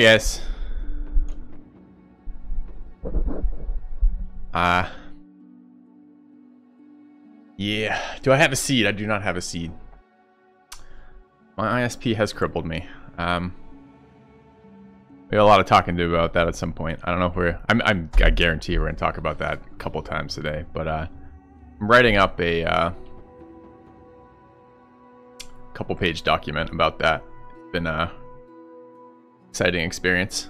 Hey guys. Yeah. Do I have a seed? I do not have a seed. My ISP has crippled me. We have a lot of talking to do about that at some point. I don't know if we're... I guarantee we're going to talk about that a couple times today. But I'm writing up a couple-page document about that. It's been a exciting experience.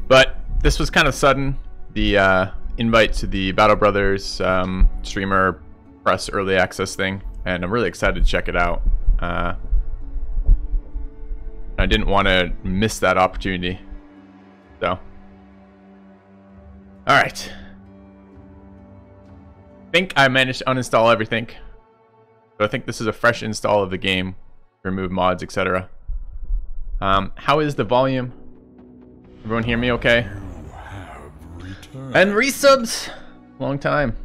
But this was kind of sudden. The invite to the Battle Brothers streamer press early access thing. And I'm really excited to check it out. I didn't want to miss that opportunity. So. Alright. I think I managed to uninstall everything. So I think this is a fresh install of the game. Remove mods, etc. How is the volume? Everyone hear me okay? And resubs! Long time.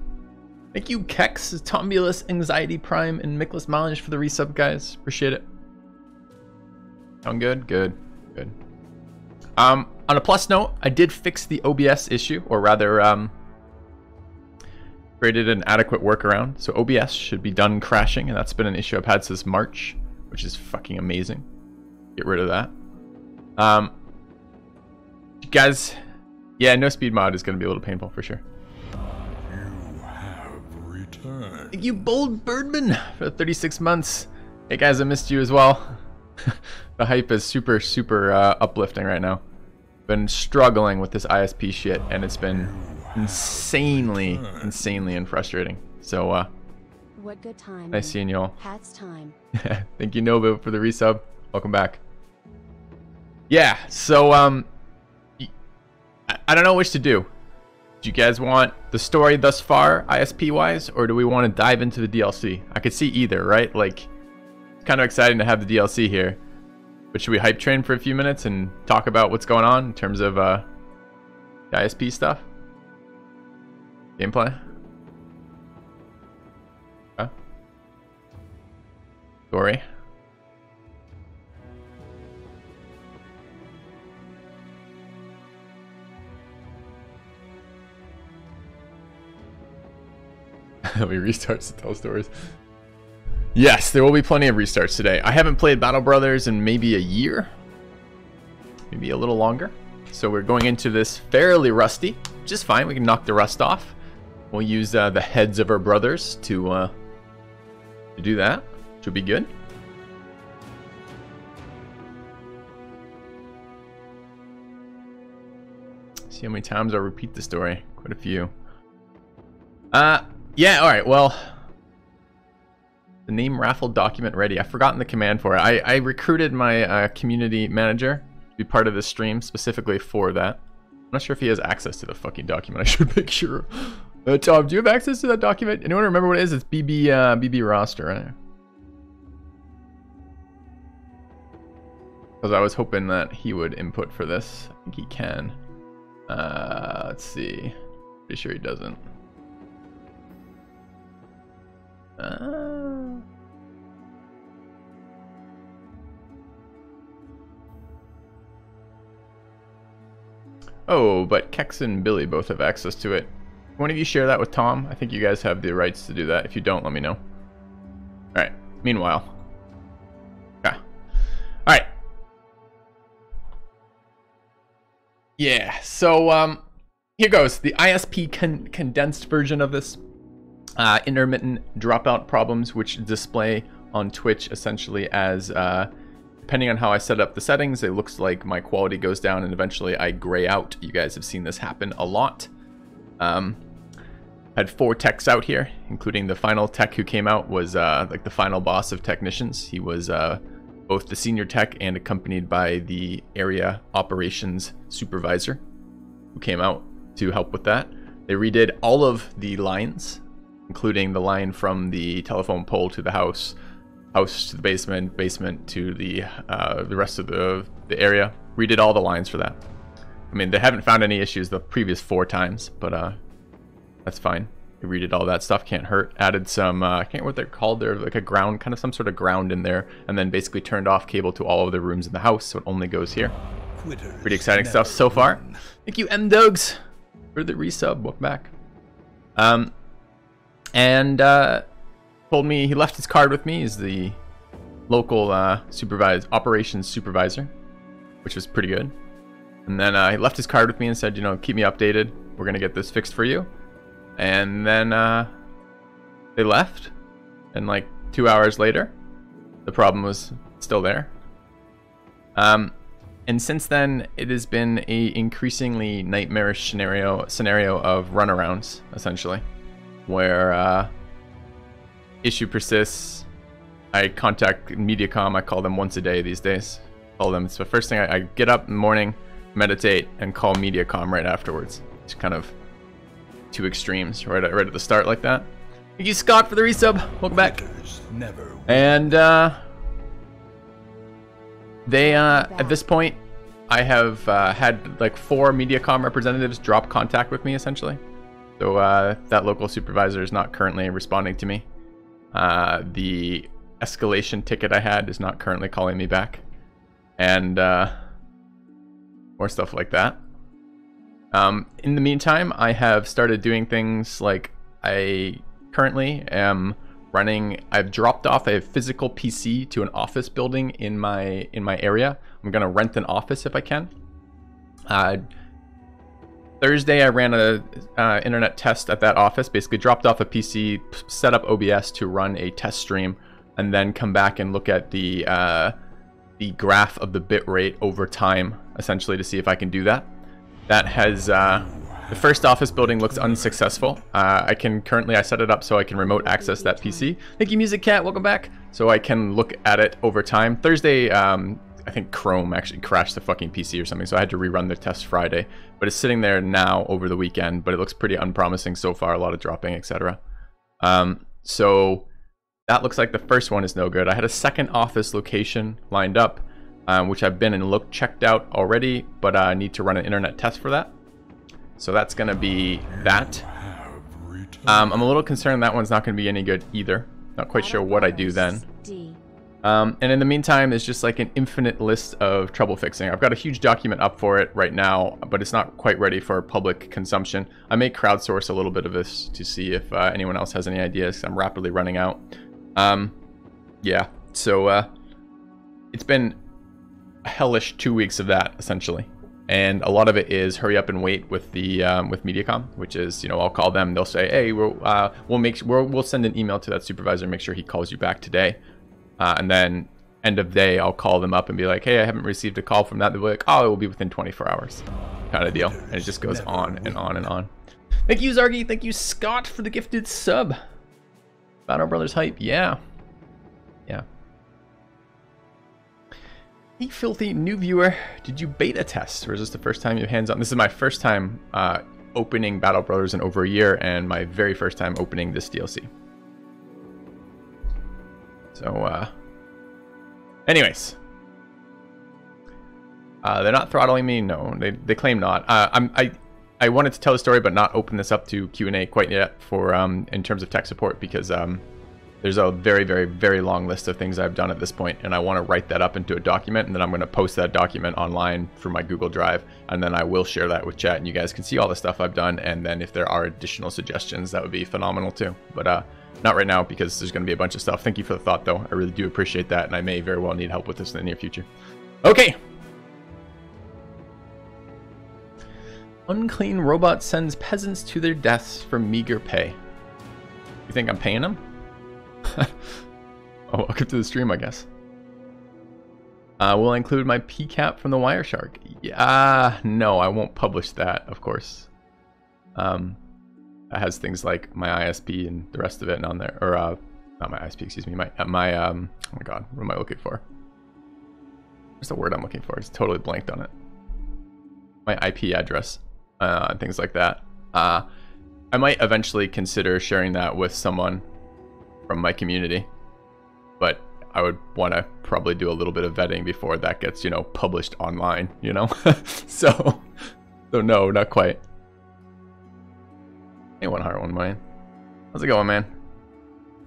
Thank you, Kex, Tombulus, Anxiety Prime, and Miklas Malage for the resub, guys. Appreciate it. Sound good? Good. Good. On a plus note, I did fix the OBS issue, or rather, created an adequate workaround. So OBS should be done crashing, and that's been an issue I've had since March, which is fucking amazing. Get rid of that. Guys, yeah, no speed mod is going to be a little painful for sure. You have returned. Thank you, Bold Birdman, for 36 months. Hey guys, I missed you as well. The hype is super, super uplifting right now. Been struggling with this ISP shit, and it's been insanely and frustrating. So, what good time. Nice seeing you all. Hats time. Thank you, Nova, for the resub. Welcome back. Yeah, so, I don't know which to do. Do you guys want the story thus far, ISP-wise, or do we want to dive into the DLC? I could see either, right? Like, it's kind of exciting to have the DLC here. But should we hype train for a few minutes and talk about what's going on in terms of the ISP stuff? Gameplay? Okay. Story? We restarts to tell stories. Yes, there will be plenty of restarts today. I haven't played Battle Brothers in maybe a year. Maybe a little longer. So we're going into this fairly rusty, which is fine. We can knock the rust off. We'll use the heads of our brothers to do that. Should be good. See how many times I'll repeat the story. Quite a few. Yeah, alright, well... The name raffle document ready. I've forgotten the command for it. I recruited my community manager to be part of this stream specifically for that. I'm not sure if he has access to the fucking document. I should make sure. Tom, do you have access to that document? Anyone remember what it is? It's BB roster, right? Because I was hoping that he would input for this. I think he can. Let's see. Pretty sure he doesn't. Oh, but Kex and Billy both have access to it. One of you share that with Tom? I think you guys have the rights to do that. If you don't, let me know. Alright, meanwhile. Okay. Alright. Yeah, so, here goes. The ISP condensed version of this. Intermittent dropout problems, which display on Twitch essentially as, depending on how I set up the settings, it looks like my quality goes down and eventually I gray out. You guys have seen this happen a lot. Had 4 techs out here, including the final tech who came out was like the final boss of technicians. He was both the senior tech and accompanied by the area operations supervisor who came out to help with that. They redid all of the lines, including the line from the telephone pole to the house to the basement, basement to the rest of the area. Redid all the lines for that. I mean, they haven't found any issues the previous 4 times, but that's fine. They redid all that stuff, can't hurt. Added some, I can't remember what they're called. They're like a ground, kind of some sort of ground in there, and then basically turned off cable to all of the rooms in the house, so it only goes here. Pretty exciting stuff so far. Thank you, M-Dogs, for the resub. Welcome back. And told me he left his card with me. He's the local operations supervisor, which was pretty good. And then he left his card with me and said, you know, keep me updated. We're going to get this fixed for you. And then they left. And like 2 hours later, the problem was still there. And since then, it has been a increasingly nightmarish scenario of runarounds, essentially, where issue persists. I contact Mediacom. I call them once a day these days. Call them. It's the first thing I get up in the morning, meditate, and call Mediacom right afterwards. It's kind of two extremes right at the start like that. Thank you, Scott, for the resub. Welcome back. And they at this point, I have had like 4 Mediacom representatives drop contact with me, essentially. So that local supervisor is not currently responding to me. The escalation ticket I had is not currently calling me back. And more stuff like that. In the meantime, I have started doing things like I currently am running. I've dropped off a physical PC to an office building in my area. I'm gonna rent an office if I can. Thursday, I ran a internet test at that office. Basically, dropped off a PC, set up OBS to run a test stream, and then come back and look at the graph of the bit rate over time, essentially, to see if I can do that. That has the first office building looks unsuccessful. I set it up so I can remote access that PC. Thank you, Music Cat. Welcome back. So I can look at it over time. Thursday, I think Chrome actually crashed the fucking PC or something, so I had to rerun the test Friday. But it's sitting there now over the weekend, but it looks pretty unpromising so far. A lot of dropping, etc. So that looks like the first one is no good. I had a second office location lined up, which I've been and checked out already, but I need to run an internet test for that. So that's going to be that. I'm a little concerned that one's not going to be any good either. Not quite sure what I do then. And in the meantime, it's just like an infinite list of trouble fixing. I've got a huge document up for it right now, but it's not quite ready for public consumption. I may crowdsource a little bit of this to see if anyone else has any ideas. I'm rapidly running out. Yeah, so it's been a hellish 2 weeks of that, essentially. And a lot of it is hurry up and wait with the with Mediacom, which is, you know, I'll call them. They'll say, hey, we'll send an email to that supervisor, make sure he calls you back today. And then end of day, I'll call them up and be like, hey, I haven't received a call from that. They'll be like, oh, it will be within 24 hours, kind of deal. And it just goes on and on and on. Thank you, Zargi. Thank you, Scott, for the gifted sub. Battle Brothers hype. Yeah. Yeah. Hey, filthy new viewer. Did you beta test, or is this the first time you have hands on? This is my first time opening Battle Brothers in over a year, and my very first time opening this DLC. So, anyways, they're not throttling me. No, they claim not. I wanted to tell the story, but not open this up to Q&A quite yet for in terms of tech support, because there's a very, very, very long list of things I've done at this point, and I want to write that up into a document, and then I'm going to post that document online through my Google Drive, and then I will share that with chat, and you guys can see all the stuff I've done, and then if there are additional suggestions, that would be phenomenal too. But not right now, because there's going to be a bunch of stuff. Thank you for the thought, though. I really do appreciate that, and I may very well need help with this in the near future. Okay. Unclean robot sends peasants to their deaths for meager pay. You think I'm paying them? Oh, welcome to the stream, I guess. Will I include my PCAP from the Wireshark? Yeah, no, I won't publish that, of course. That has things like my ISP and the rest of it on there, or not my ISP, excuse me, my oh my god, what am I looking for? What's the word I'm looking for? It's totally blanked on it. My IP address, and things like that. I might eventually consider sharing that with someone from my community, but I would want to probably do a little bit of vetting before that gets, you know, published online, you know. so no, not quite. Hey, 1 heart, 1 million. How's it going, man?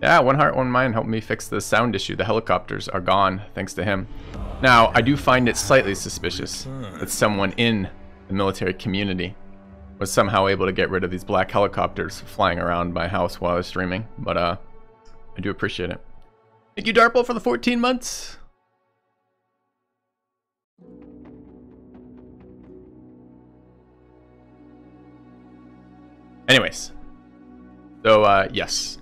Yeah, One Heart, One Mind helped me fix the sound issue. The helicopters are gone, thanks to him. Now, I do find it slightly suspicious that someone in the military community was somehow able to get rid of these black helicopters flying around my house while I was streaming. But I do appreciate it. Thank you, Darple, for the 14 months. Anyways, so yes,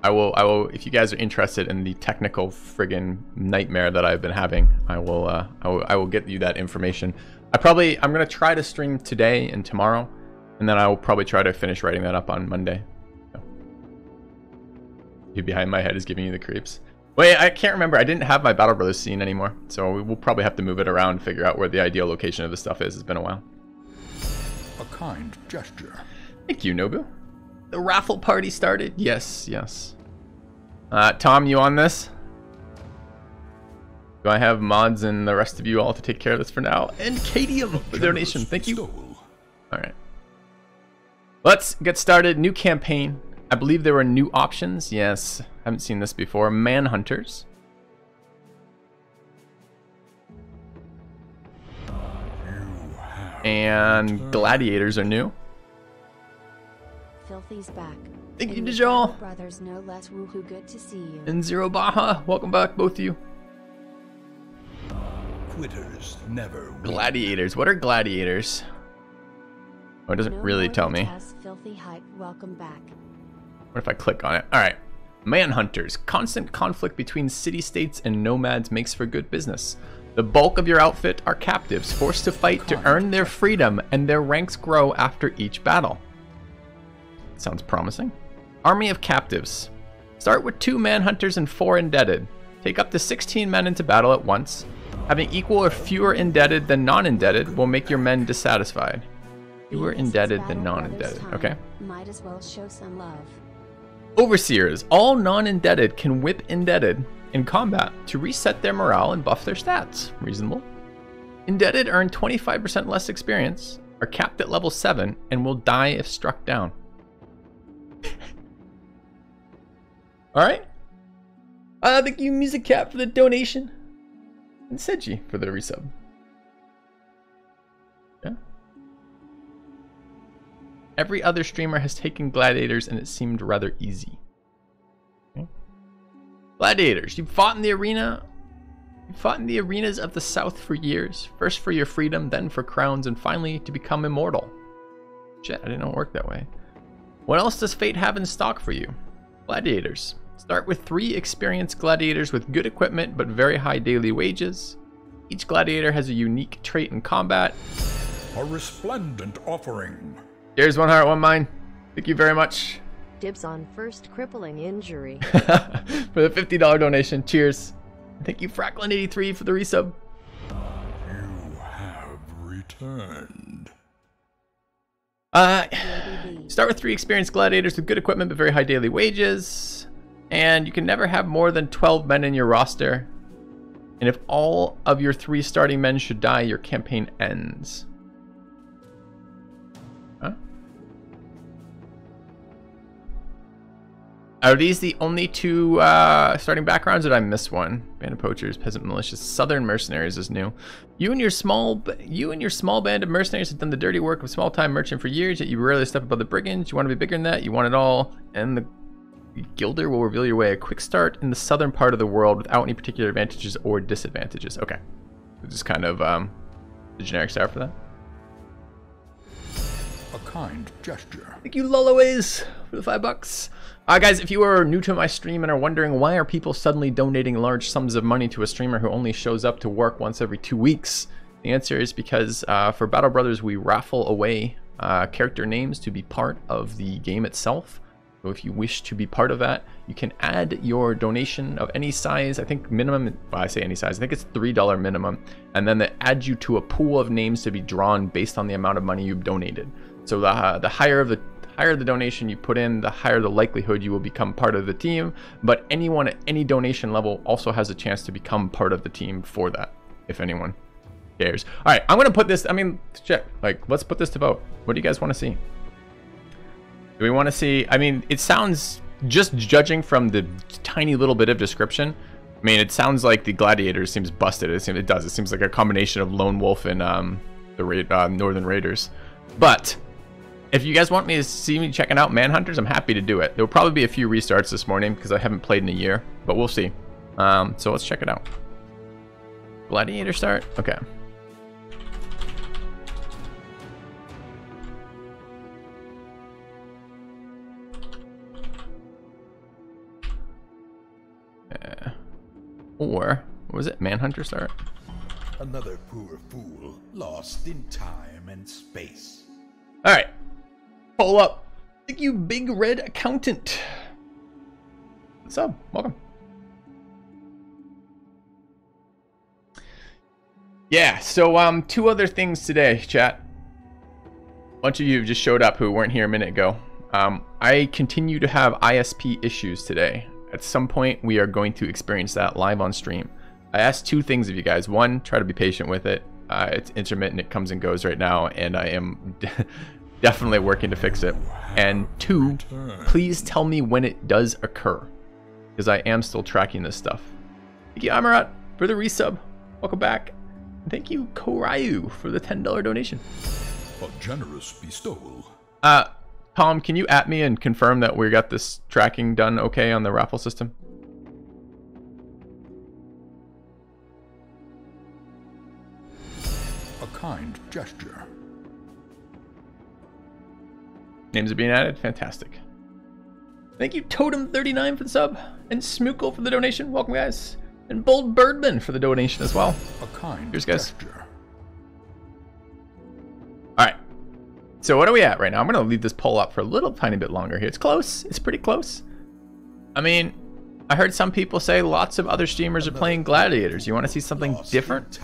I will. If you guys are interested in the technical friggin' nightmare that I've been having, I will get you that information. I'm gonna try to stream today and tomorrow, and then I will probably try to finish writing that up on Monday. So. You behind my head is giving you the creeps. Wait, I can't remember. I didn't have my Battle Brothers scene anymore, so we will probably have to move it around and figure out where the ideal location of this stuff is. It's been a while. A kind gesture. Thank you, Nobu. The raffle party started. Yes, yes. Tom, you on this? Do I have mods and the rest of you all to take care of this for now? And Cadium for the donation. Thank you. All right. Let's get started. New campaign. I believe there were new options. Yes, haven't seen this before. Manhunters. And gladiators are new. Filthy's back. Thank you, Dejal. Brothers, no less woohoo. Good to see you. And Zero Baja, welcome back, both of you. Quitters never win. Gladiators. What are gladiators? Oh, it doesn't really tell me. Filthy hype. Welcome back. What if I click on it? All right. Manhunters. Constant conflict between city-states and nomads makes for good business. The bulk of your outfit are captives, forced to fight to earn their freedom, and their ranks grow after each battle. Sounds promising. Army of captives. Start with 2 manhunters and 4 indebted. Take up to 16 men into battle at once. Having equal or fewer indebted than non-indebted will make your men dissatisfied. Fewer indebted than non-indebted. Okay. Might as well show some love. Overseers. All non-indebted can whip indebted in combat to reset their morale and buff their stats. Reasonable. Indebted earn 25% less experience, are capped at level 7, and will die if struck down. Alright. Thank you, Music Cat, for the donation. And Seji for the resub. Yeah. Every other streamer has taken gladiators and it seemed rather easy. Okay. Gladiators, you fought in the arena. You fought in the arenas of the South for years. First for your freedom, then for crowns, and finally to become immortal. Shit, I didn't know it worked that way. What else does fate have in stock for you? Gladiators. Start with 3 experienced gladiators with good equipment but very high daily wages. Each gladiator has a unique trait in combat. A resplendent offering. Here's One Heart, One Mind. Thank you very much. Dibs on first crippling injury. For the $50 donation. Cheers. Thank you, Fracklin83, for the resub. You have returned. Start with 3 experienced gladiators with good equipment but very high daily wages. And you can never have more than 12 men in your roster. And if all of your 3 starting men should die, your campaign ends. Huh? Are these the only 2 starting backgrounds, or did I miss one? Band of Poachers, Peasant Militias, Southern Mercenaries is new. You and your small band of mercenaries have done the dirty work of small-time merchant for years, yet you rarely step above the brigands. You want to be bigger than that. You want it all, and the Gilder will reveal your way. A quick start in the southern part of the world without any particular advantages or disadvantages. Okay, so just kind of the generic start for that. A kind gesture. Thank you, Lullaways, for the $5. Guys, if you are new to my stream and are wondering why are people suddenly donating large sums of money to a streamer who only shows up to work once every 2 weeks, the answer is because for Battle Brothers we raffle away character names to be part of the game itself. So if you wish to be part of that, you can add your donation of any size. I think minimum, well, I say any size, I think it's $3 minimum. And then they add you to a pool of names to be drawn based on the amount of money you've donated. So the higher the donation you put in, the higher the likelihood you will become part of the team. But anyone at any donation level also has a chance to become part of the team for that, if anyone cares. All right, I'm going to put this, I mean, shit, like, let's put this to vote. What do you guys want to see? Do we want to see, I mean, it sounds just judging from the tiny little bit of description, I mean, it sounds like the Gladiator seems busted. It does. It seems like a combination of Lone Wolf and the Northern Raiders. But if you guys want me to see me checking out Manhunters, I'm happy to do it. There will probably be a few restarts this morning because I haven't played in a year, but we'll see. So let's check it out. Gladiator start? Okay. Or, what was it? Manhunter start? Another poor fool, lost in time and space. Alright. Pull up. Thank you, Big Red Accountant. What's up? Welcome. Yeah, so two other things today, chat. A bunch of you just showed up who weren't here a minute ago. I continue to have ISP issues today. At some point, we are going to experience that live on stream. I asked two things of you guys. One, try to be patient with it. It's intermittent, it comes and goes right now, and I am definitely working to fix it. And two, please tell me when it does occur, because I am still tracking this stuff. Thank you, Amarat, for the resub. Welcome back. And thank you, Koryu, for the $10 donation. A generous bestowal. Tom, can you at me and confirm that we got this tracking done okay on the raffle system? A kind gesture. Names are being added? Fantastic. Thank you, Totem39 for the sub, and Smookle for the donation. Welcome, guys. And Bold Birdman for the donation as well. A kind Cheers, guys. gesture. Alright. So what are we at right now? I'm going to leave this poll up for a little tiny bit longer here. It's close. It's pretty close. I mean, I heard some people say lots of other streamers are playing Gladiators. You want to see something different?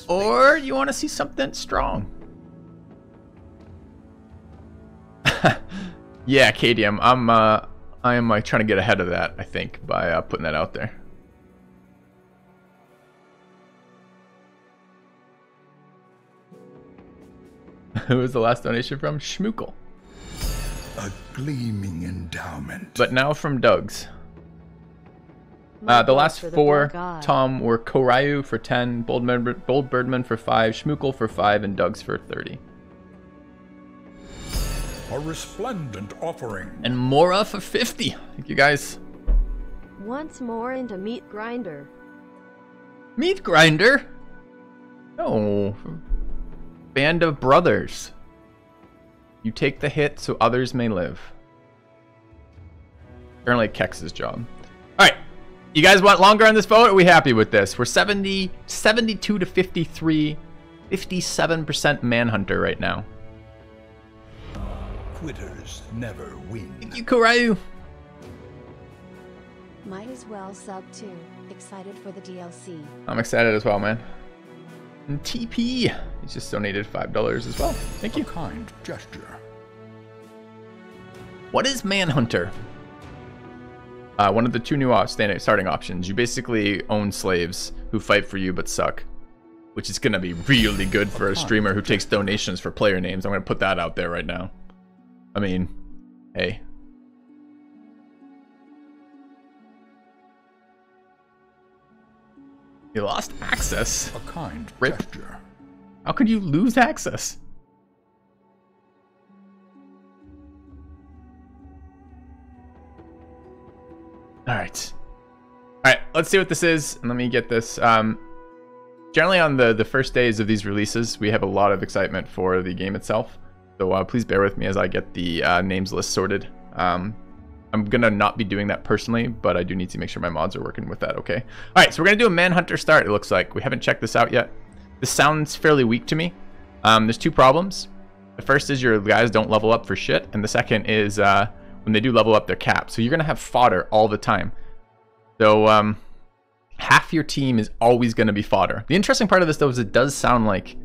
Or you want to see something strong? Yeah, KDM. I am trying to get ahead of that, I think, by putting that out there. Who was the last donation from? Schmookle. A gleaming endowment. But now from Doug's. The last four, Tom, were Koryu for 10, Bold Birdman for 5, Schmookle for 5, and Doug's for 30. A resplendent offering. And Mora for 50. Thank you, guys. Once more into Meat Grinder. Meat Grinder? No. Band of Brothers. You take the hit so others may live. Apparently Kex's job. Alright. You guys want longer on this vote? Or are we happy with this? We're 72 to 53. 57% Manhunter right now. Quitters never win. Thank you, Koryu. Might as well sub too. Excited for the DLC. I'm excited as well, man. And TP, he's just donated $5 as well. Thank you. A kind gesture. What is Manhunter? One of the two new starting options. You basically own slaves who fight for you but suck, which is going to be really good for a streamer who takes donations for player names. I'm going to put that out there right now. I mean, hey. You lost access? A kind Rip. gesture. How could you lose access? Alright. Alright, let's see what this is, and let me get this. Generally on the first days of these releases, we have a lot of excitement for the game itself. So please bear with me as I get the names list sorted. I'm gonna not be doing that personally, but I do need to make sure my mods are working with that, okay? Alright, so we're gonna do a Manhunter start, it looks like. We haven't checked this out yet. This sounds fairly weak to me. There's two problems. The first is your guys don't level up for shit, and the second is when they do level up, they're capped. So you're gonna have fodder all the time. So half your team is always gonna be fodder. The interesting part of this though is it does sound like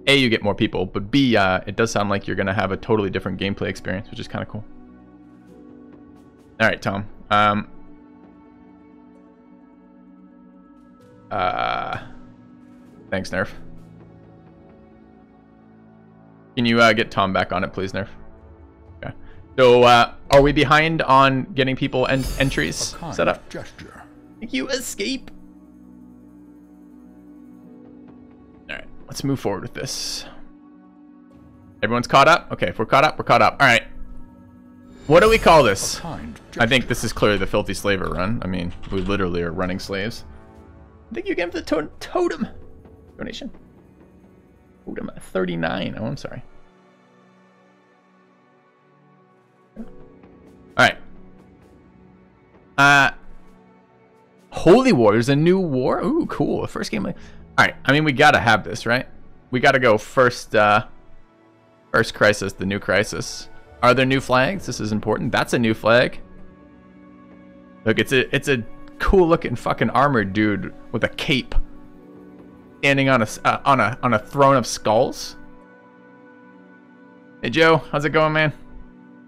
A, you get more people, but B, it does sound like you're gonna have a totally different gameplay experience, which is kind of cool. All right, Tom. Thanks, Nerf. Can you get Tom back on it, please, Nerf? Okay. So Are we behind on getting people and entries set up? Gesture. Thank you, escape. All right, let's move forward with this. Everyone's caught up? Okay, if we're caught up, we're caught up. All right. What do we call this? I think this is clearly the filthy slaver run. I mean, we literally are running slaves. Thank you again for the totem donation. Totem 39. Oh, I'm sorry. All right. Holy War. There's a new war. Ooh, cool. The first game. All right. I mean, we gotta have this, right? We gotta go first. First crisis, the new crisis. Are there new flags? This is important. That's a new flag. Look, it's a cool looking fucking armored dude with a cape, standing on a throne of skulls. Hey Joe, how's it going, man?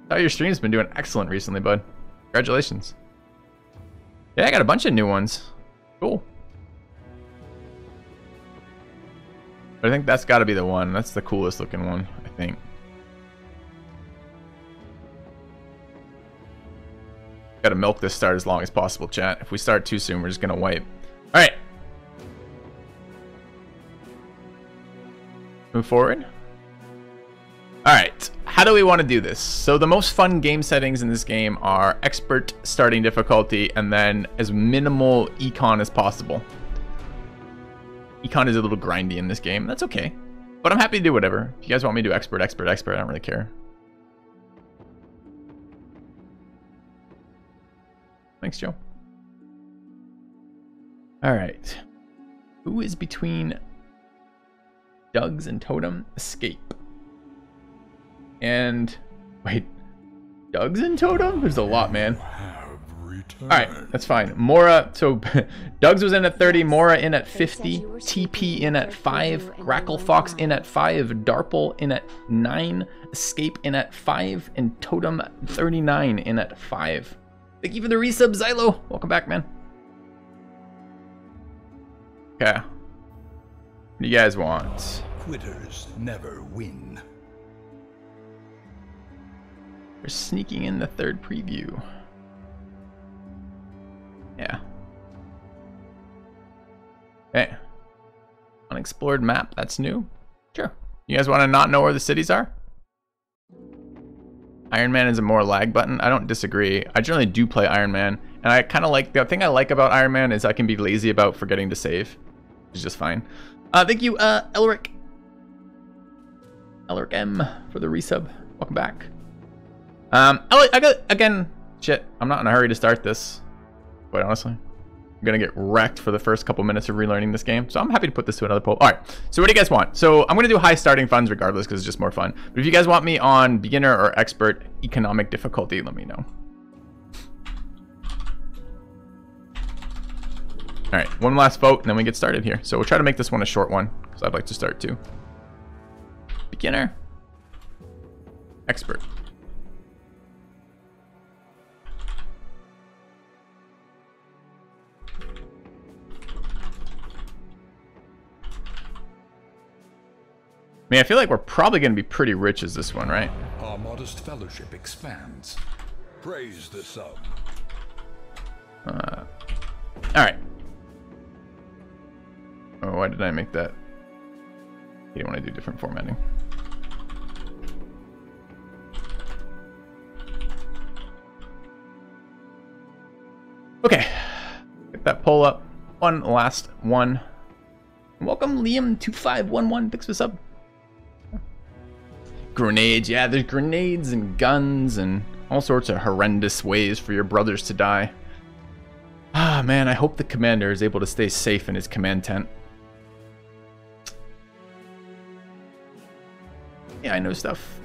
Oh, your stream's been doing excellent recently, bud. Congratulations. Yeah, I got a bunch of new ones. Cool. But I think that's got to be the one. That's the coolest looking one, I think. Got to milk this start as long as possible, chat. If we start too soon, we're just going to wipe. All right. Move forward. All right. How do we want to do this? So the most fun game settings in this game are expert starting difficulty and then as minimal econ as possible. Econ is a little grindy in this game. That's okay. But I'm happy to do whatever. If you guys want me to do expert, I don't really care. Thanks, Joe. All right. Who is between Doug's and Totem? Escape. And wait, Doug's and Totem? There's a lot, man. All right, that's fine. Mora, so Doug's was in at 30, Mora in at 50, TP in at 5, Gracklefox in at 5, Darple in at 9, Escape in at 5, and Totem 39 in at 5. Thank you for the resub, Zylo. Welcome back, man. Okay. What do you guys want? Quitters never win. We're sneaking in the third preview. Yeah. Okay. Unexplored map, that's new. Sure. You guys want to not know where the cities are? Iron Man is a more lag button. I don't disagree. I generally do play Iron Man, and I kind of like, the thing I like about Iron Man is I can be lazy about forgetting to save, which is just fine. Thank you, Elric M for the resub. Welcome back. I got, again, shit, I'm not in a hurry to start this, quite honestly. I'm gonna get wrecked for the first couple minutes of relearning this game, so I'm happy to put this to another poll. All right, so what do you guys want? So I'm gonna do high starting funds regardless because it's just more fun. But if you guys want me on beginner or expert economic difficulty, let me know. All right, one last vote and then we get started here. So we'll try to make this one a short one because I'd like to start too. Beginner, expert. I mean, I feel like we're probably going to be pretty rich as this one, right? Our modest fellowship expands. Praise the sub. All right. Oh, why did I make that? You want to do different formatting. Okay. Get that poll up. One last one. Welcome, Liam2511. Thanks for the sub. Grenades, yeah, there's grenades and guns and all sorts of horrendous ways for your brothers to die. Ah, man, I hope the commander is able to stay safe in his command tent. Yeah, I know stuff.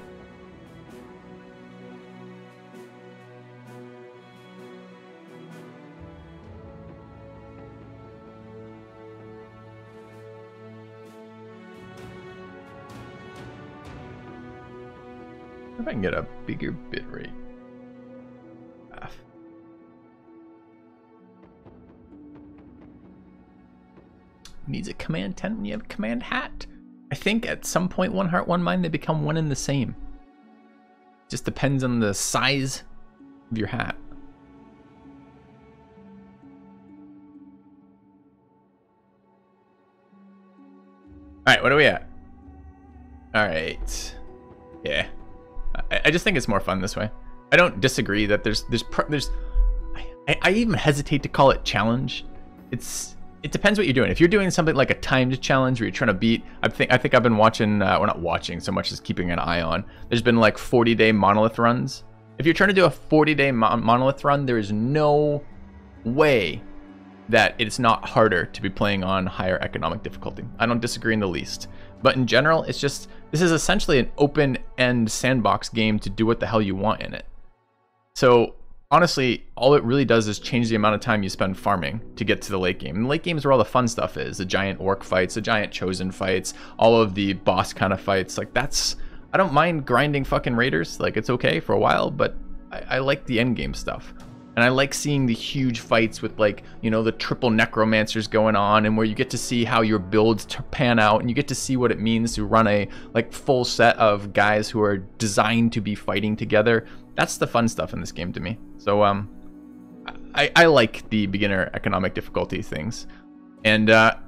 If I can get a bigger bit rate. Needs a command tent when you have a command hat. I think at some point, one heart, one mind, they become one and the same. Just depends on the size of your hat. All right, what are we at? All right. Yeah. I just think it's more fun this way. I don't disagree that there's I even hesitate to call it challenge. It depends what you're doing. If you're doing something like a timed challenge where you're trying to beat, I think I've been watching, well, not watching so much as keeping an eye on. There's been like 40-day monolith runs. If you're trying to do a 40-day monolith run, there is no way that it's not harder to be playing on higher economic difficulty. I don't disagree in the least. But in general, it's just, this is essentially an open-end sandbox game to do what the hell you want in it. So honestly, all it really does is change the amount of time you spend farming to get to the late game. And the late game is where all the fun stuff is. The giant orc fights, the giant chosen fights, all of the boss kind of fights. Like that's, I don't mind grinding fucking raiders. Like it's okay for a while, but I like the end game stuff. And I like seeing the huge fights with like, you know, the triple necromancers going on, and where you get to see how your builds pan out, and you get to see what it means to run a like full set of guys who are designed to be fighting together. That's the fun stuff in this game to me. So I like the beginner economic difficulty things. And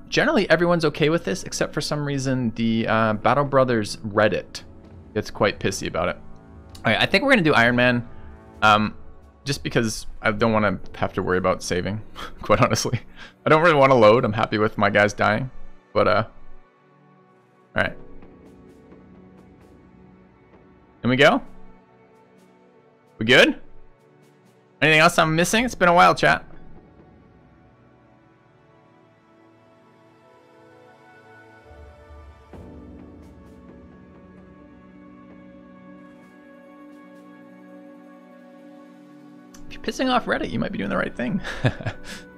generally everyone's okay with this, except for some reason the Battle Brothers Reddit gets quite pissy about it. All right, I think we're gonna do Iron Man. Just because I don't want to have to worry about saving, quite honestly. I don't really want to load. I'm happy with my guys dying. But, all right. Can we go? We good? Anything else I'm missing? It's been a while, chat. Pissing off Reddit, you might be doing the right thing.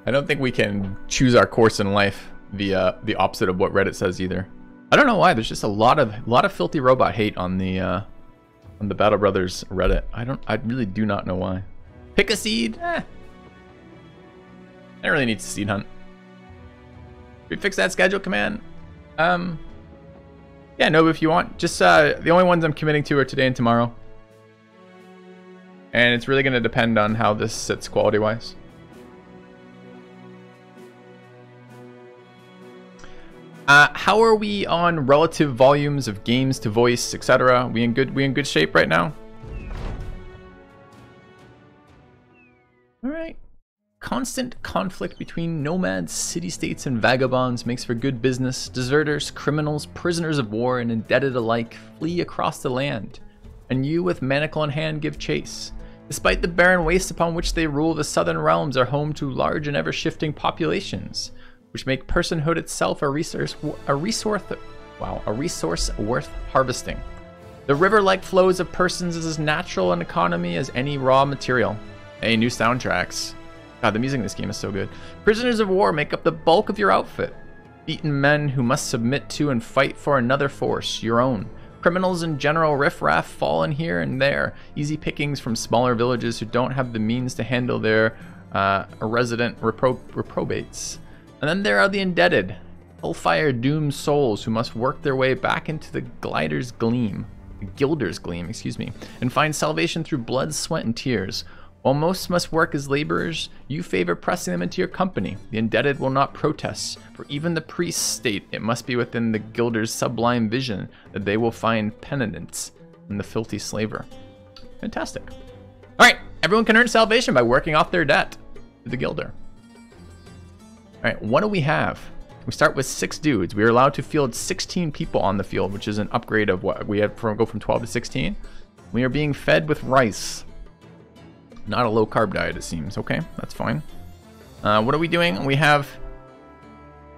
I don't think we can choose our course in life via the opposite of what Reddit says either. I don't know why. There's just a lot of filthy robot hate on the Battle Brothers Reddit. I really do not know why. Pick a seed. I don't really need to seed hunt. Should we fix that schedule command? Yeah, no, if you want. Just the only ones I'm committing to are today and tomorrow. And it's really going to depend on how this sits quality-wise. How are we on relative volumes of games to voice, etc.? We in good shape right now? All right. Constant conflict between nomads, city-states, and vagabonds makes for good business. Deserters, criminals, prisoners of war, and indebted alike flee across the land, and you with manacle in hand give chase. Despite the barren waste upon which they rule, the southern realms are home to large and ever-shifting populations, which make personhood itself a resource worth harvesting. The river-like flows of persons is as natural an economy as any raw material. Hey, new soundtracks. God, the music in this game is so good. Prisoners of war make up the bulk of your outfit. Beaten men who must submit to and fight for another force, your own. Criminals and general riffraff fall in here and there. Easy pickings from smaller villages who don't have the means to handle their resident reprobates. And then there are the indebted, hellfire-doomed souls who must work their way back into the Gilder's Gleam, and find salvation through blood, sweat, and tears. While most must work as laborers, you favor pressing them into your company. The indebted will not protest, for even the priests state it must be within the Gilder's sublime vision that they will find penitence in the filthy slaver. Fantastic. All right, everyone can earn salvation by working off their debt to the Gilder. All right, what do we have? We start with 6 dudes. We are allowed to field 16 people on the field, which is an upgrade of what we had go from 12 to 16. We are being fed with rice. Not a low-carb diet, it seems. Okay, that's fine. What are we doing? We have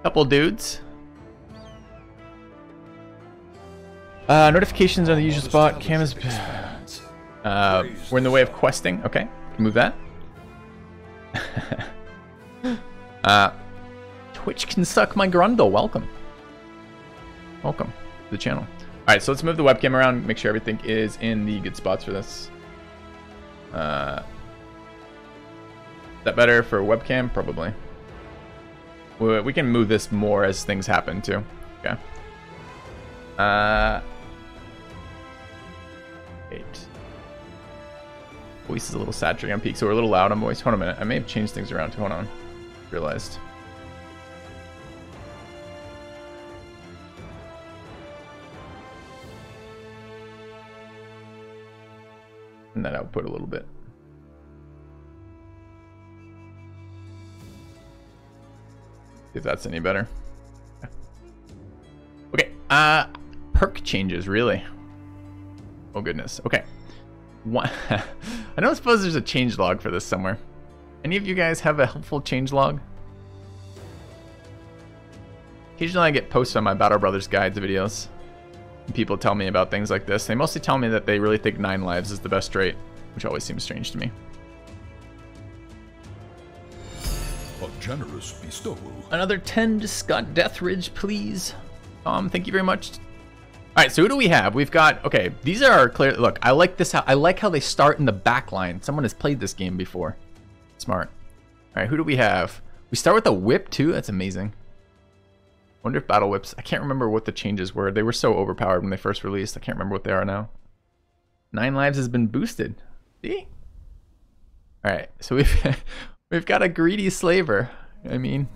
a couple dudes. Notifications on the usual spot. Cam is... we're in the way of questing. Okay, can move that. Twitch can suck my grundle. Welcome. Welcome to the channel. All right, so let's move the webcam around, make sure everything is in the good spots for this. Is that better for webcam? Probably. We can move this more as things happen too. Okay. 8. Voice is a little saturated on peak, so we're a little loud on voice. Hold on a minute. I may have changed things around. Hold on. Realized. And that output a little bit. See if that's any better. Okay. Perk changes, really. Oh goodness. Okay. One I don't suppose there's a change log for this somewhere. Any of you guys have a helpful change log? Occasionally I get posts on my Battle Brothers guides videos. And people tell me about things like this. They mostly tell me that they really think 9 lives is the best rate, which always seems strange to me. A generous bestowal. Another 10 to Scott Deathridge, please. Thank you very much. All right, so who do we have? We've got, okay, these are our clear, look, I like this, I like how they start in the back line. Someone has played this game before. Smart. All right, who do we have? We start with a whip too, that's amazing. Wonder if battle whips, I can't remember what the changes were. They were so overpowered when they first released. I can't remember what they are now. 9 lives has been boosted. See? All right, so we've got a greedy slaver. I mean,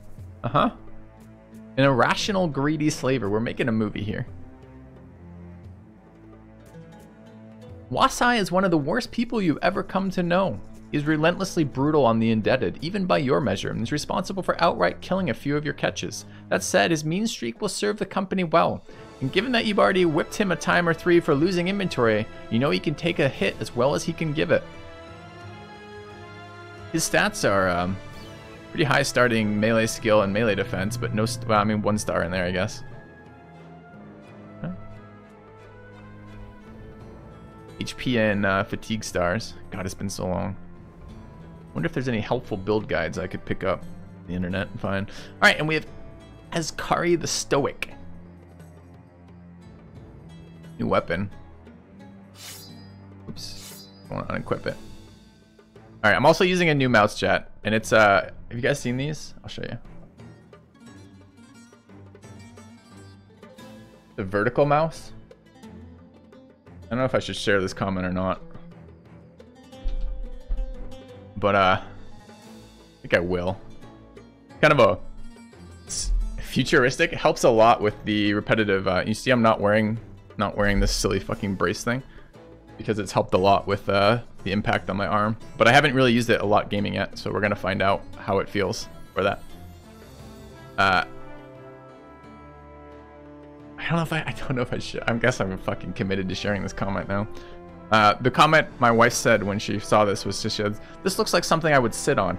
an irrational greedy slaver. We're making a movie here. Wasai is one of the worst people you've ever come to know. He is relentlessly brutal on the indebted, even by your measure, and is responsible for outright killing a few of your catches. That said, his mean streak will serve the company well. And given that you've already whipped him a time or 3 for losing inventory, you know he can take a hit as well as he can give it. His stats are pretty high starting melee skill and melee defense, but no, well, I mean 1 star in there, I guess. HP and fatigue stars. God, it's been so long. Wonder if there's any helpful build guides I could pick up on the internet and find. All right, and we have Azkari the Stoic. New weapon. Oops, I want to unequip it. All right, I'm also using a new mouse chat, and it's have you guys seen these? I'll show you. The vertical mouse. I don't know if I should share this comment or not, but I think I will. Kind of a futuristic. It helps a lot with the repetitive. You see, I'm not wearing this silly fucking brace thing because it's helped a lot with the impact on my arm. But I haven't really used it a lot gaming yet, so we're gonna find out how it feels for that. I don't know if I should. I guess I'm fucking committed to sharing this comment now. The comment my wife said when she saw this was just, "This looks like something I would sit on,"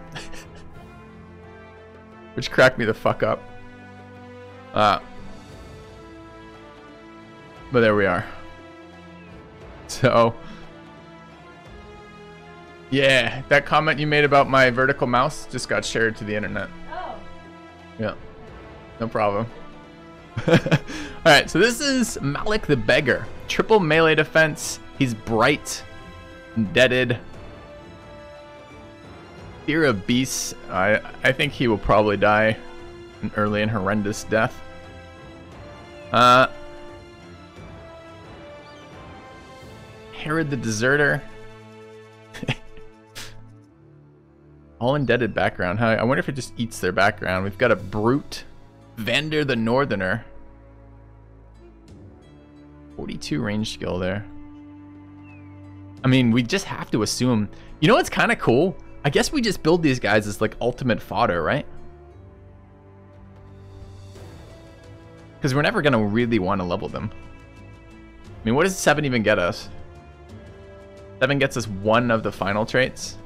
which cracked me the fuck up. But there we are. So, yeah, that comment you made about my vertical mouse just got shared to the internet. Oh. Yeah, no problem. Alright, so this is Malik the Beggar. Triple melee defense. He's bright, indebted. Fear of beasts. I think he will probably die an early and horrendous death. Herod the Deserter. All indebted background. I wonder if it just eats their background. We've got a Brute. Vander the Northerner. 42 range skill there. I mean, we just have to assume. You know what's kind of cool? I guess we just build these guys as like ultimate fodder, right? Because we're never going to really want to level them. I mean, what does 7 even get us? 7 gets us 1 of the final traits.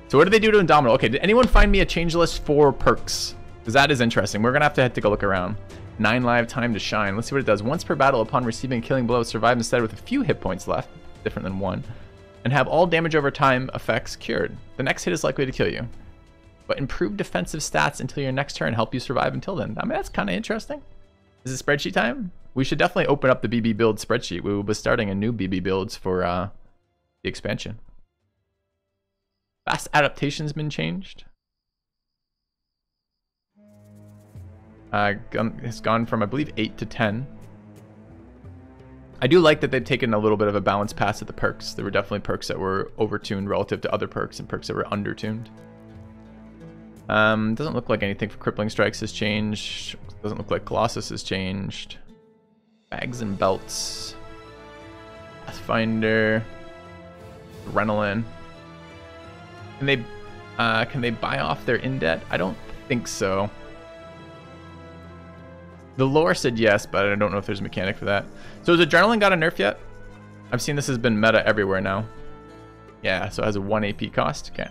So what do they do to Indomitable? Okay, did anyone find me a change list for perks? Because that is interesting. We're going to have to take a look around. 9 live time to shine. Let's see what it does. Once per battle, upon receiving a killing blow, survive instead with a few hit points left, different than 1, and have all damage over time effects cured. The next hit is likely to kill you, but improve defensive stats until your next turn, help you survive until then. I mean, that's kind of interesting. Is it spreadsheet time? We should definitely open up the BB build spreadsheet. We will be starting a new BB builds for the expansion. Fast adaptation's been changed. It's gone from, I believe, 8 to 10. I do like that they've taken a little bit of a balanced pass at the perks. There were definitely perks that were overtuned relative to other perks and perks that were undertuned. Doesn't look like anything for Crippling Strikes has changed. Doesn't look like Colossus has changed. Bags and belts. Pathfinder. Adrenaline. Can they buy off their in-debt? I don't think so. The lore said yes, but I don't know if there's a mechanic for that. So has Adrenaline got a nerf yet? I've seen this has been meta everywhere now. Yeah, so it has a 1 AP cost. Okay.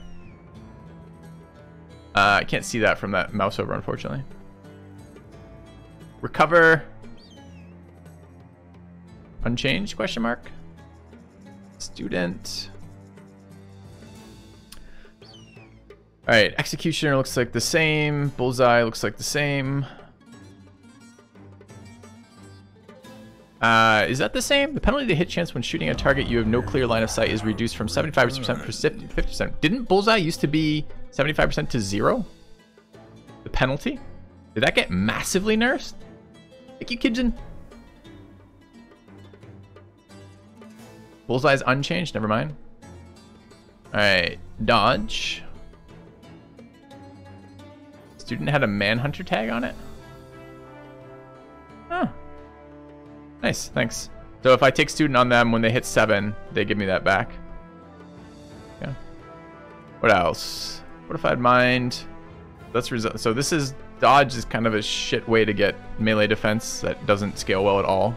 I can't see that from that mouse over, unfortunately. Recover. Unchanged, question mark. Student. Alright, Executioner looks like the same. Bullseye looks like the same. Is that the same? The penalty to hit chance when shooting a target you have no clear line of sight is reduced from 75% to 50%. Didn't Bullseye used to be 75% to 0? The penalty? Did that get massively nerfed? Thank you, Kidgen. Bullseye's unchanged, never mind. Alright, dodge. Student had a Manhunter tag on it? Huh. Nice, thanks. So if I take student on them, when they hit 7, they give me that back. Yeah. What else? Fortified mind. So this is dodge is kind of a shit way to get melee defense that doesn't scale well at all.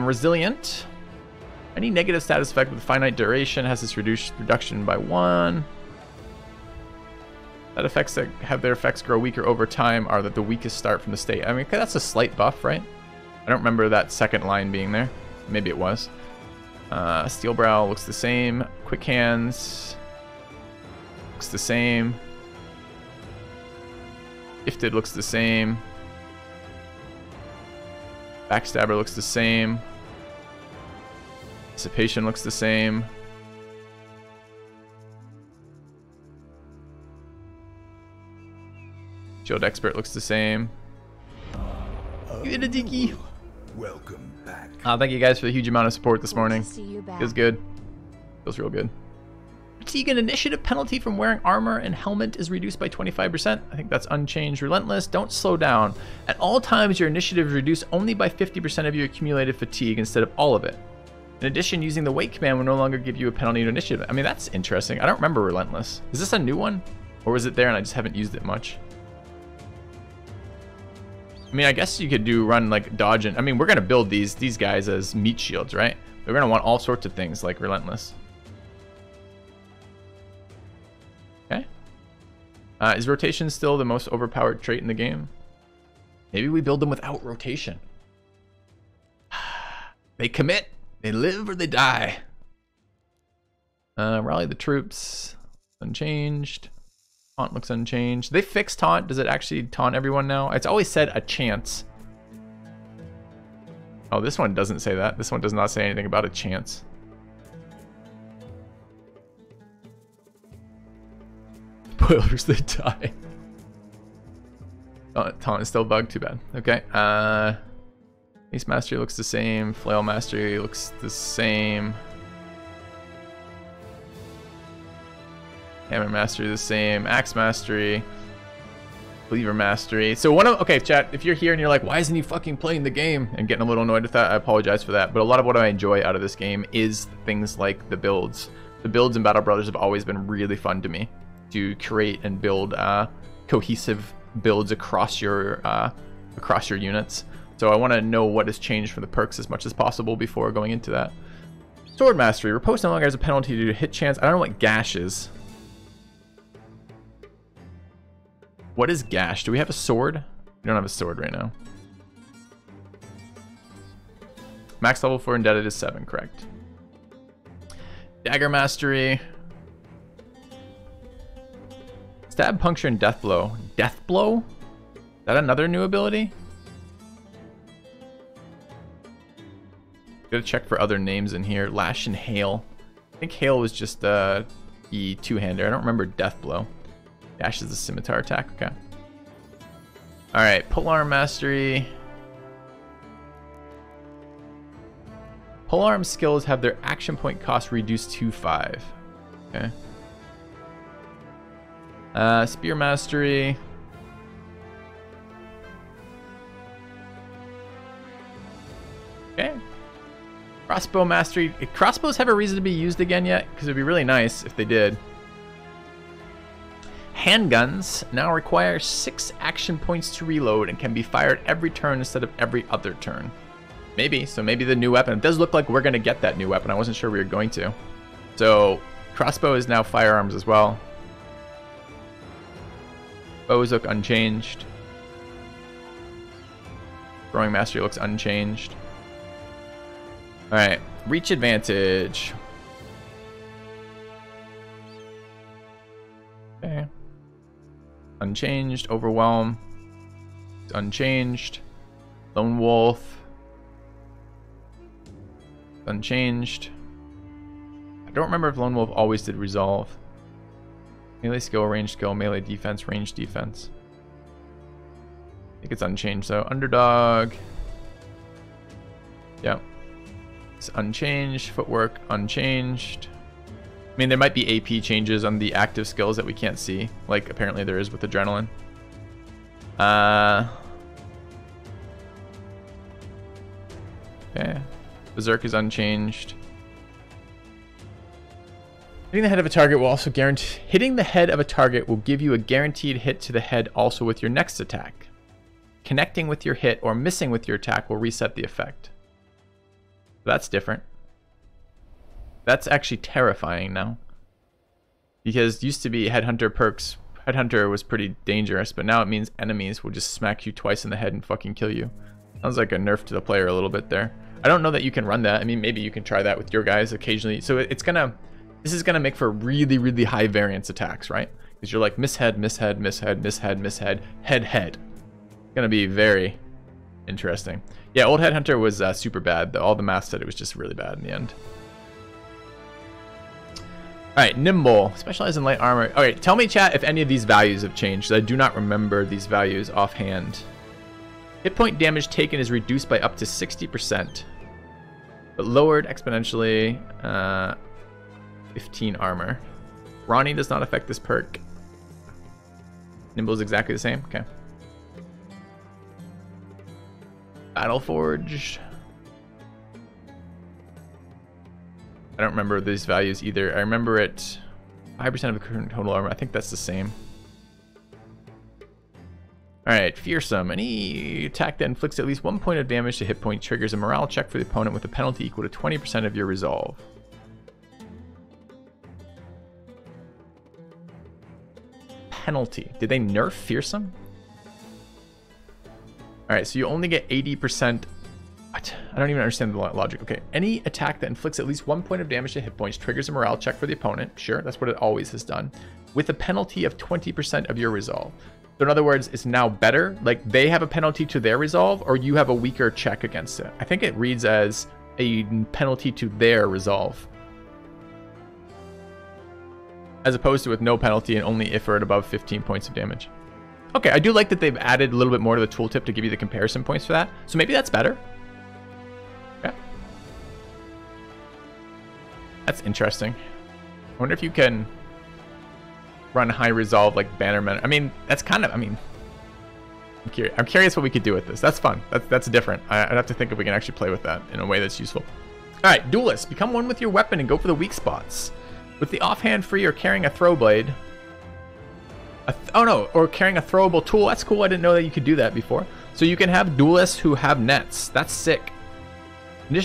Resilient. Any negative status effect with finite duration has this reduction by 1. That effects that have their effects grow weaker over time are that the weakest start from the state. I mean, that's a slight buff, right? I don't remember that second line being there. Maybe it was. Steel Brow looks the same. Quick Hands looks the same. Gifted looks the same. Backstabber looks the same. Dissipation looks the same. Shield Expert looks the same. Welcome back. Thank you guys for the huge amount of support this morning. See you back. Feels good. Feels real good. Fatigue and initiative penalty from wearing armor and helmet is reduced by 25%. I think that's unchanged. Relentless, don't slow down. At all times, your initiative is reduced only by 50% of your accumulated fatigue instead of all of it. In addition, using the wait command will no longer give you a penalty to initiative. I mean, that's interesting. I don't remember Relentless. Is this a new one? Or was it there and I just haven't used it much? I mean, I guess you could run like dodge and... I mean, we're going to build these guys as meat shields, right? They're going to want all sorts of things like Relentless. Okay. Is rotation still the most overpowered trait in the game? Maybe we build them without rotation. They commit. They live or they die. Rally the troops. Unchanged. Taunt looks unchanged. They fixed taunt. Does it actually taunt everyone now? It's always said a chance. Oh, this one doesn't say that. This one does not say anything about a chance. Spoilers, they die. Oh, taunt is still bugged. Too bad. Okay. Ace Mastery looks the same. Flail Mastery looks the same. Hammer Mastery the same. Axe Mastery. Cleaver Mastery. So okay, chat, if you're here and you're like, why isn't he fucking playing the game? And getting a little annoyed with that, I apologize for that. But a lot of what I enjoy out of this game is things like the builds. The builds in Battle Brothers have always been really fun to me. To create and build cohesive builds across your units. So I want to know what has changed for the perks as much as possible before going into that. Sword Mastery. Riposte no longer has a penalty due to hit chance. I don't know what Gash is. What is Gash? Do we have a sword? We don't have a sword right now. Max level for Indebted is 7, correct. Dagger Mastery. Stab, Puncture, and Death Blow. Death Blow? Is that another new ability? Gotta check for other names in here. Lash and Hail. I think Hail was just the two-hander. I don't remember Death Blow. Dash is the scimitar attack. Okay. Alright, Polearm Mastery. Polearm skills have their action point cost reduced to 5. Okay. Spear mastery. Okay. Crossbow mastery. Crossbows have a reason to be used again yet? Because it'd be really nice if they did. Handguns now require 6 action points to reload and can be fired every turn instead of every other turn. Maybe. So maybe the new weapon. It does look like we're going to get that new weapon. I wasn't sure we were going to. So crossbow is now firearms as well. Bows look unchanged. Throwing mastery looks unchanged. Alright, reach advantage. Okay. Unchanged. Overwhelm. Unchanged. Lone Wolf. Unchanged. I don't remember if Lone Wolf always did resolve. Melee skill, range skill, melee defense, range defense. I think it's unchanged though. Underdog. Yep. It's unchanged. Footwork, unchanged. I mean, there might be AP changes on the active skills that we can't see. Like, apparently there is with Adrenaline. Okay. Berserk is unchanged. Hitting the head of a target will also guarantee... Hitting the head of a target will give you a guaranteed hit to the head also with your next attack. Connecting with your hit or missing with your attack will reset the effect. That's different. That's actually terrifying now. Because used to be Headhunter perks. Headhunter was pretty dangerous, but now it means enemies will just smack you twice in the head and fucking kill you. Sounds like a nerf to the player a little bit there. I don't know that you can run that. I mean, maybe you can try that with your guys occasionally. So it's gonna... This is gonna make for really, really high variance attacks, right? Because you're like mishead, mishead, mishead, mishead, mishead, head, head. It's gonna be very interesting. Yeah, old Headhunter was super bad. All the math said it was just really bad in the end. Alright, Nimble. Specialized in light armor. Alright, tell me, chat, if any of these values have changed. I do not remember these values offhand. Hit point damage taken is reduced by up to 60%. But lowered exponentially. 15 armor. Ronnie does not affect this perk. Nimble is exactly the same. Okay. Battleforged. I don't remember these values either. I remember it 5% of the current total armor. I think that's the same. Alright, Fearsome. Any attack that inflicts at least 1 point of damage to hit point triggers a morale check for the opponent with a penalty equal to 20% of your resolve. Penalty. Did they nerf Fearsome? Alright, so you only get 80%. What? I don't even understand the logic. Okay, any attack that inflicts at least 1 point of damage to hit points triggers a morale check for the opponent. Sure, that's what it always has done. With a penalty of 20% of your resolve. So in other words, it's now better. Like, they have a penalty to their resolve, or you have a weaker check against it. I think it reads as a penalty to their resolve. As opposed to with no penalty and only if or at above 15 points of damage. Okay, I do like that they've added a little bit more to the tooltip to give you the comparison points for that. So maybe that's better. Okay. That's interesting. I wonder if you can run high resolve like Bannerman. I mean, that's kind of, I'm curious what we could do with this. That's fun. That's different. I'd have to think if we can actually play with that in a way that's useful. All right, Duelist. Become one with your weapon and go for the weak spots. With the offhand free or carrying a throw blade. Or carrying a throwable tool. That's cool. I didn't know that you could do that before. So you can have duelists who have nets. That's sick. An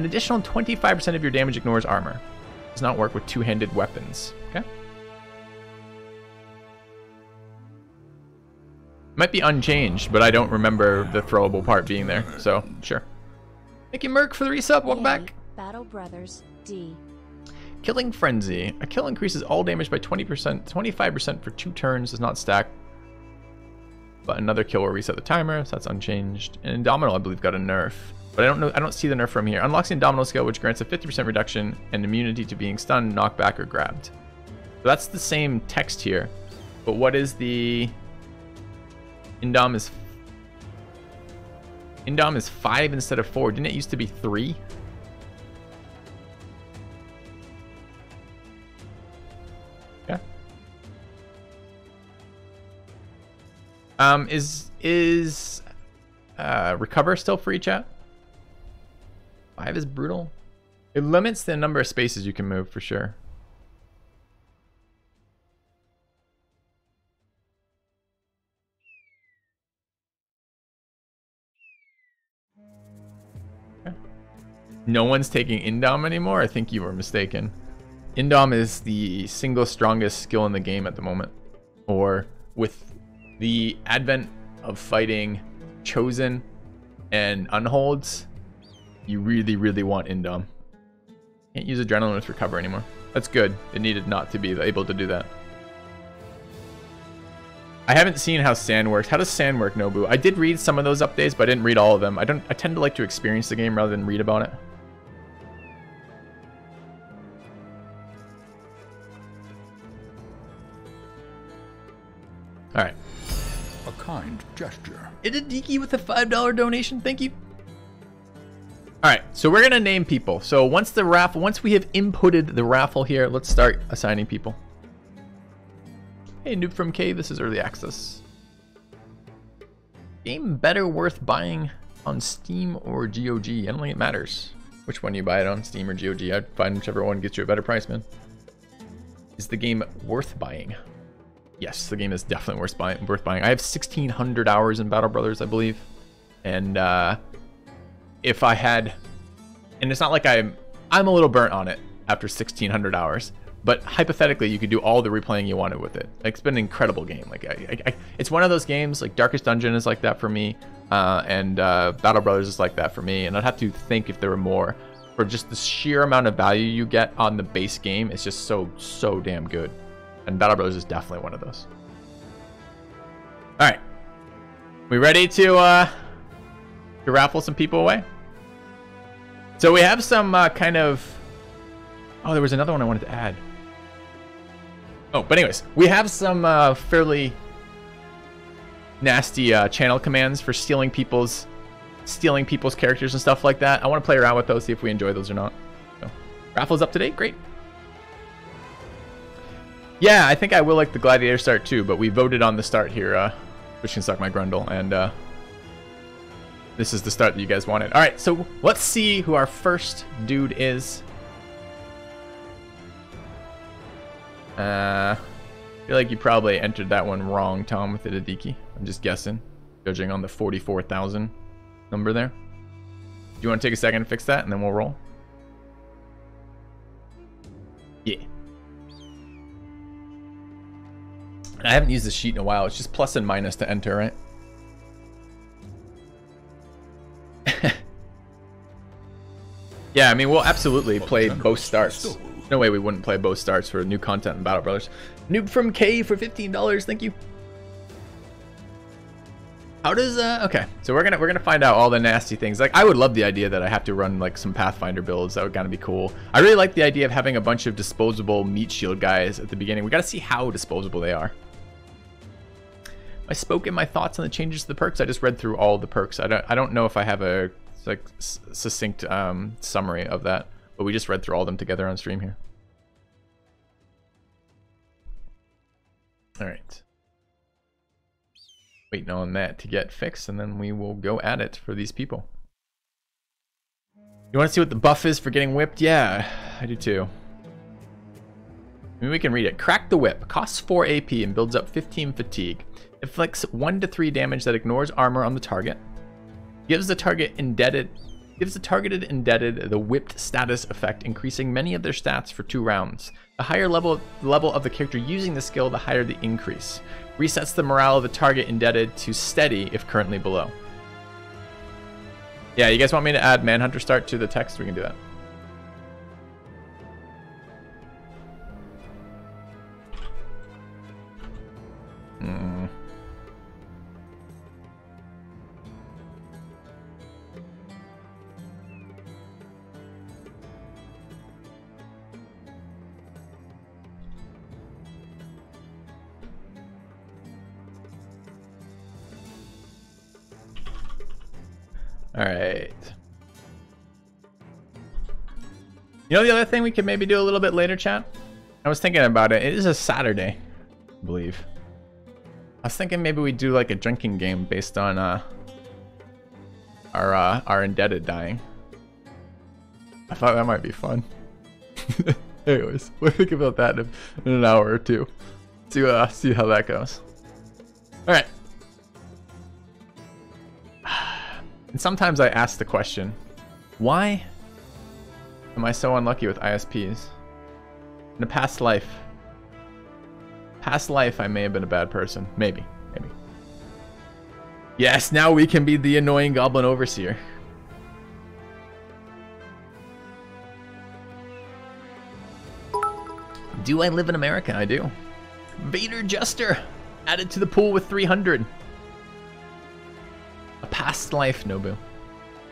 additional 25% of your damage ignores armor. Does not work with two-handed weapons. Okay. Might be unchanged, but I don't remember the throwable part being there. So, sure. Thank you, Merc, for the resub. Welcome back. Battle Brothers, D. Killing Frenzy. A kill increases all damage by 25% for 2 turns. Does not stack. But another kill will reset the timer, so that's unchanged. And Indomitable, I believe, got a nerf. But I don't see the nerf from here. Unlocks the Indomitable skill, which grants a 50% reduction and immunity to being stunned, knocked back, or grabbed. So that's the same text here. But what is the... Indom is 5 instead of 4. Didn't it used to be 3? Is recover still free, chat? 5 is brutal. It limits the number of spaces you can move for sure. Okay. No one's taking Indom anymore? I think you were mistaken. Indom is the single strongest skill in the game at the moment. Or with the advent of fighting Chosen and Unholds, you really, really want Indom. Can't use Adrenaline with Recover anymore. That's good. It needed not to be able to do that. I haven't seen how Sand works. How does Sand work, Nobu? I did read some of those updates, but I didn't read all of them. I tend to like to experience the game rather than read about it. Alright. A kind gesture. Itadiki with a $5 donation. Thank you. Alright, so we're gonna name people. So once we have inputted the raffle here, let's start assigning people. Hey, Noob from Cave, this is early access. Game better worth buying on Steam or GOG? I don't think it matters which one you buy it on, Steam or GOG. I'd find whichever one gets you a better price, man. Is the game worth buying? Yes, the game is definitely worth buying. I have 1,600 hours in Battle Brothers, I believe. And if I had, and it's not like I'm a little burnt on it after 1,600 hours, but hypothetically you could do all the replaying you wanted with it. Like, it's been an incredible game. Like it's one of those games, like Darkest Dungeon is like that for me, and Battle Brothers is like that for me, and I'd have to think if there were more. For just the sheer amount of value you get on the base game, it's just so damn good, and Battle Brothers is definitely one of those. All right, we ready to raffle some people away? So we have some kind of, oh, there was another one I wanted to add. Oh, but anyways, we have some fairly nasty channel commands for stealing people's characters and stuff like that. I want to play around with those, see if we enjoy those or not. So, raffle's up to date, great. Yeah, I think I will like the Gladiator start too, but we voted on the start here, which can suck my grundle, and this is the start that you guys wanted. All right, so let's see who our first dude is. I feel like you probably entered that one wrong, Tom, with Itadiki. I'm just guessing, judging on the 44,000 number there. Do you want to take a second to fix that, and then we'll roll? Yeah. I haven't used the sheet in a while. It's just plus and minus to enter, right? Yeah, I mean, we'll absolutely play both starts. No way we wouldn't play both starts for new content in Battle Brothers. Noob from K for $15, thank you. How does okay, so we're gonna find out all the nasty things. Like, I would love the idea that I have to run like some Pathfinder builds. That would kind of be cool. I really like the idea of having a bunch of disposable meat shield guys at the beginning. We gotta see how disposable they are. I spoke in my thoughts on the changes to the perks. I just read through all the perks. I don't know if I have a like succinct summary of that, but we just read through all of them together on stream here. All right, waiting on that to get fixed, and then we will go at it for these people. You want to see what the buff is for getting whipped? Yeah, I do too. Maybe we can read it. Crack the Whip costs 4 AP and builds up 15 fatigue. Inflicts 1 to 3 damage that ignores armor on the target. Gives the targeted indebted the whipped status effect, increasing many of their stats for 2 rounds. The higher level of the character using the skill, the higher the increase. Resets the morale of the target indebted to steady if currently below. Yeah, you guys want me to add Manhunter start to the text? We can do that. All right. You know the other thing we could maybe do a little bit later, chat? I was thinking about it. It is a Saturday, I believe. I was thinking maybe we do like a drinking game based on our indebted dying. I thought that might be fun. Anyways, we'll think about that in an hour or two. See how that goes. All right. And sometimes I ask the question, why am I so unlucky with ISPs? In a past life, I may have been a bad person. Maybe. Yes, now we can be the annoying goblin overseer. Do I live in America? I do. Vader Jester added to the pool with 300. A past life, Nobu.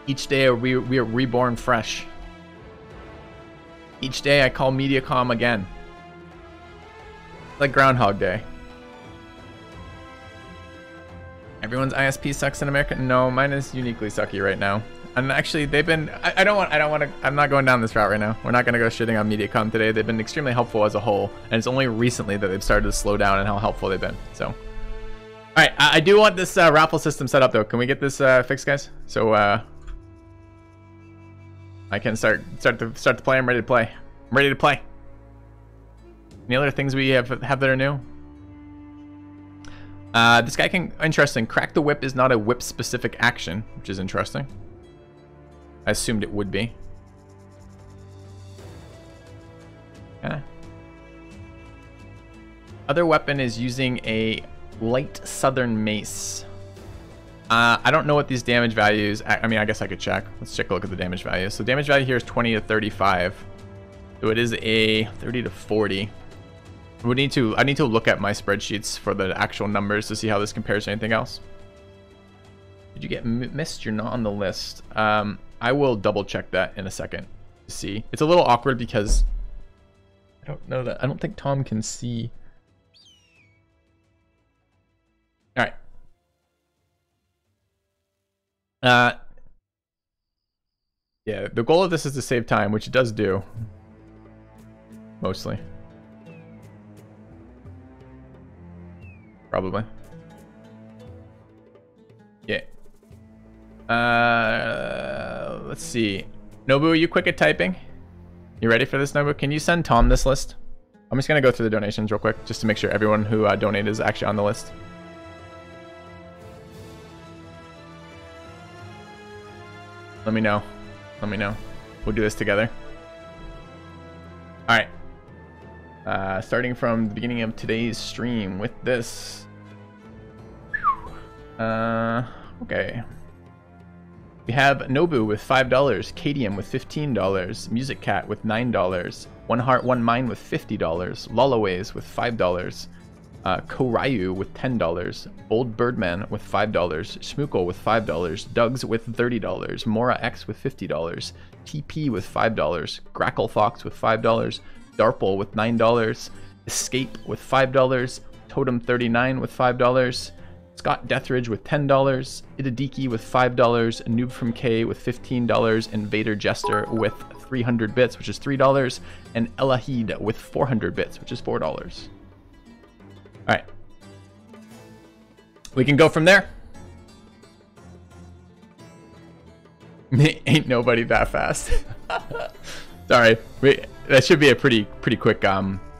Each day we are reborn fresh. Each day I call Mediacom again. Like Groundhog Day. Everyone's ISP sucks in America? No, mine is uniquely sucky right now. And actually, they've been. I don't want to. I'm not going down this route right now. We're not going to go shitting on Mediacom today. They've been extremely helpful as a whole, and it's only recently that they've started to slow down and how helpful they've been. So, all right, I do want this raffle system set up though. Can we get this fixed, guys? So I can start to play. I'm ready to play. I'm ready to play. Any other things we have that are new? This guy can. Interesting. Crack the whip is not a whip specific action, which is interesting. I assumed it would be. Yeah. Other weapon is using a light southern mace. I don't know what these damage values. I mean, I guess I could check. Let's take a look at the damage value. So damage value here is 20 to 35. So it is a 30 to 40. I need to look at my spreadsheets for the actual numbers to see how this compares to anything else. Did you get missed? You're not on the list. I will double check that in a second to see. It's a little awkward because I don't know that. I don't think Tom can see. All right. Yeah, the goal of this is to save time, which it does do. Mostly. Probably. Yeah. Let's see. Nobu, are you quick at typing? You ready for this, Nobu? Can you send Tom this list? I'm just gonna go through the donations real quick, just to make sure everyone who donated is actually on the list. Let me know. Let me know. We'll do this together. All right. Starting from the beginning of today's stream with this. Okay. We have Nobu with $5, Cadium with $15, Music Cat with $9, One Heart One Mind with $50, Lolaways with $5, Koryu with $10, Old Birdman with $5, Shmookle with $5, Dugs with $30, Mora X with $50, TP with $5, Grackle Fox with $5, Darple with $9, Escape with $5, Totem 39 with $5, Scott Deathridge with $10, Itadiki with $5, Noob from K with $15, and Vader Jester with 300 bits, which is $3, and Elahid with 400 bits, which is $4. All right. We can go from there. Ain't nobody that fast. Sorry. That should be a pretty quick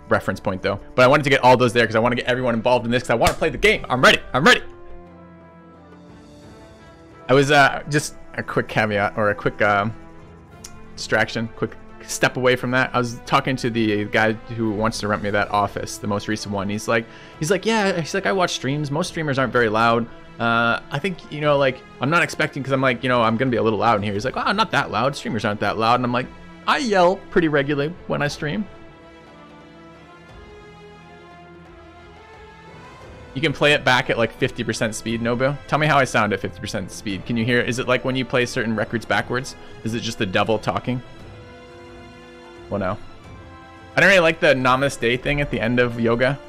reference point though. But I wanted to get all those there because I want to get everyone involved in this because I want to play the game. I'm ready. I'm ready. I was just a quick caveat or a quick distraction, quick step away from that. I was talking to the guy who wants to rent me that office, the most recent one. He's like, yeah, I watch streams. Most streamers aren't very loud. I think, like, I'm not expecting, because I'm like, I'm gonna be a little loud in here. He's like, oh, not that loud. Streamers aren't that loud. And I'm like, I yell pretty regularly when I stream. You can play it back at like 50% speed, Nobu. Tell me how I sound at 50% speed. Can you hear? Is it like when you play certain records backwards? Is it just the devil talking? Well, no. I don't really like the Namaste thing at the end of yoga.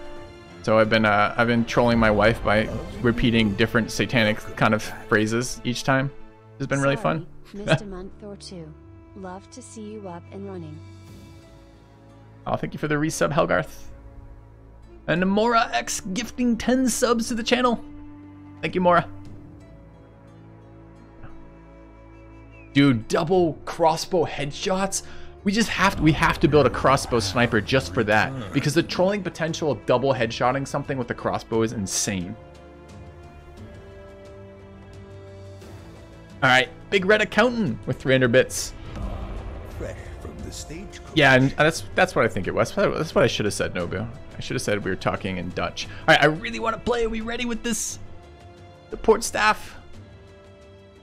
So I've been trolling my wife by repeating different satanic kind of phrases each time. It's been really fun. Missed a month or two. Love to see you up and running. Oh, thank you for the resub, Helgarth. And Mora X gifting 10 subs to the channel. Thank you, Mora. Dude, double crossbow headshots. We have to build a crossbow sniper just for that, because the trolling potential of double headshotting something with a crossbow is insane. All right, big red accountant with 300 bits. Fresh from the stagecoach. Yeah, and that's what I think it was. That's what I should have said, Nobu. I should have said we were talking in Dutch. All right, I really want to play. Are we ready with this? Support staff.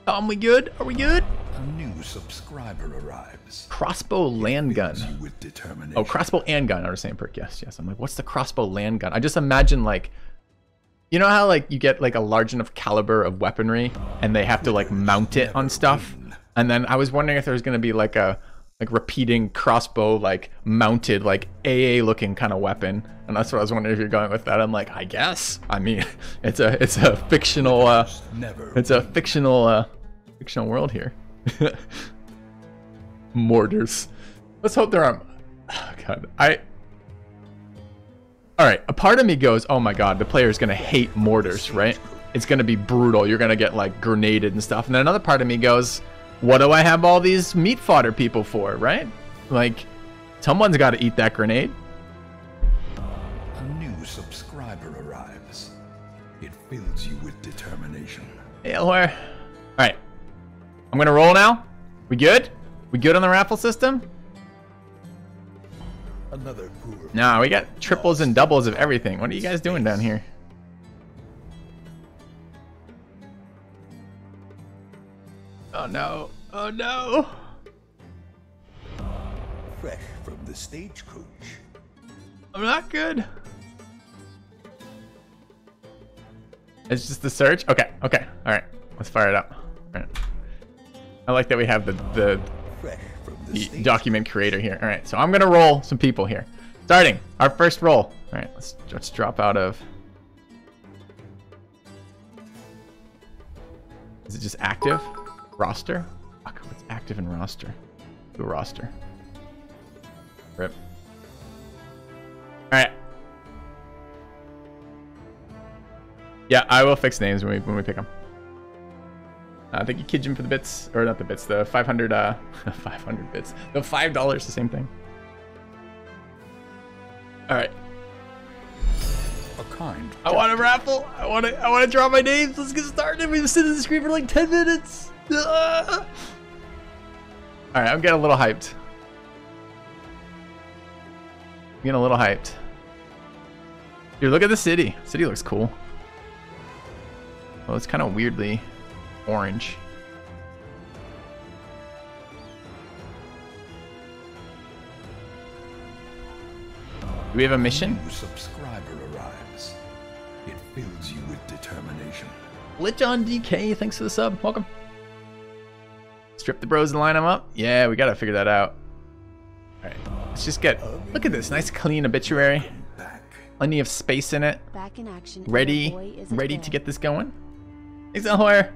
Tom, we good? Are we good? A new subscriber arrives. Crossbow land gun. You with determination. Oh, crossbow and gun are the same perk. Yes, yes. I'm like, what's the crossbow land gun? I just imagine like, you know how like you get like a large enough caliber of weaponry and they have to like mount it on stuff. And then I was wondering if there was going to be like a repeating crossbow, like mounted, like AA looking kind of weapon. And that's what I was wondering if you're going with that. I'm like, I guess. I mean, it's a fictional, it's a fictional world here. Mortars. Let's hope there aren't. Oh God, all right, a part of me goes, oh my God, the player is gonna hate mortars, right? It's gonna be brutal. You're gonna get like grenaded and stuff. And then another part of me goes, what do I have all these meat fodder people for, right? Like, someone's got to eat that grenade. A new subscriber arrives. It fills you with determination. Hey, Elware. All right, I'm gonna roll now. We good? We good on the raffle system? Another poor. Nah, we got triples and doubles of everything. What are you guys doing down here? Oh no. Oh no. Fresh from the stagecoach. I'm not good. It's just the search? Okay, okay. Alright. Let's fire it up. All right. I like that we have the document creator here. Alright, so I'm gonna roll some people here. Starting our first roll. Alright, let's drop out of. Is it just active? Roster? Fuck, what's active in roster? Do a roster. Rip. Alright. Yeah, I will fix names when we pick them. Thank you, Kijin, for the bits. Or not the bits, the 500, 500 bits. The $5, the same thing. Alright. A kind. I want a raffle. I want to draw my names. Let's get started. We've been sitting on the screen for like 10 minutes. Alright, I'm getting a little hyped. I'm getting a little hyped. Dude, look at the city. City looks cool. Well, it's kind of weirdly orange. Do we have a mission? New subscriber arrives. It fills you with determination. Lich on DK, thanks for the sub. Welcome. Strip the bros and line them up. Yeah, we gotta figure that out. All right, let's just get. Look at this, nice clean obituary. Plenty of space in it. Back in action. Ready to get this going. Thanks, Ahoy.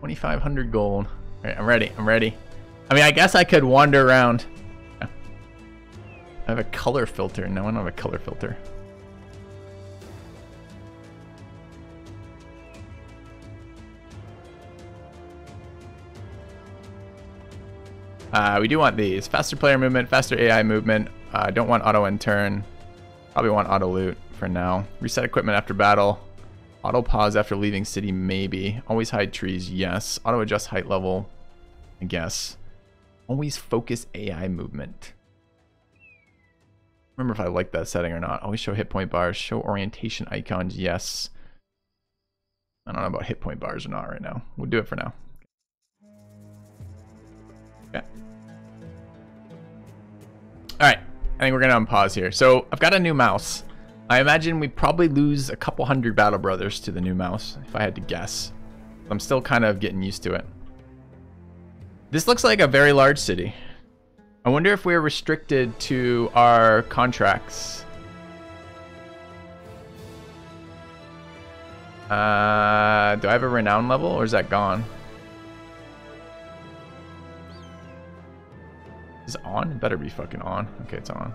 $2,500 gold. All right, I'm ready. I'm ready. I mean, I guess I could wander around. I have a color filter. No, I don't have a color filter. We do want these. Faster player movement, faster AI movement. Don't want auto end turn. Probably want auto loot for now. Reset equipment after battle. Auto pause after leaving city, maybe. Always hide trees, yes. Auto adjust height level, I guess. Always focus AI movement. Remember if I like that setting or not. Always show hit point bars. Show orientation icons, yes. I don't know about hit point bars or not right now. We'll do it for now. Okay. Alright, I think we're gonna unpause here. So I've got a new mouse. I imagine we probably lose a couple hundred battle brothers to the new mouse, if I had to guess. I'm still kind of getting used to it. This looks like a very large city. I wonder if we're restricted to our contracts. Do I have a renown level or is that gone? Is it on? It better be fucking on. Okay, it's on.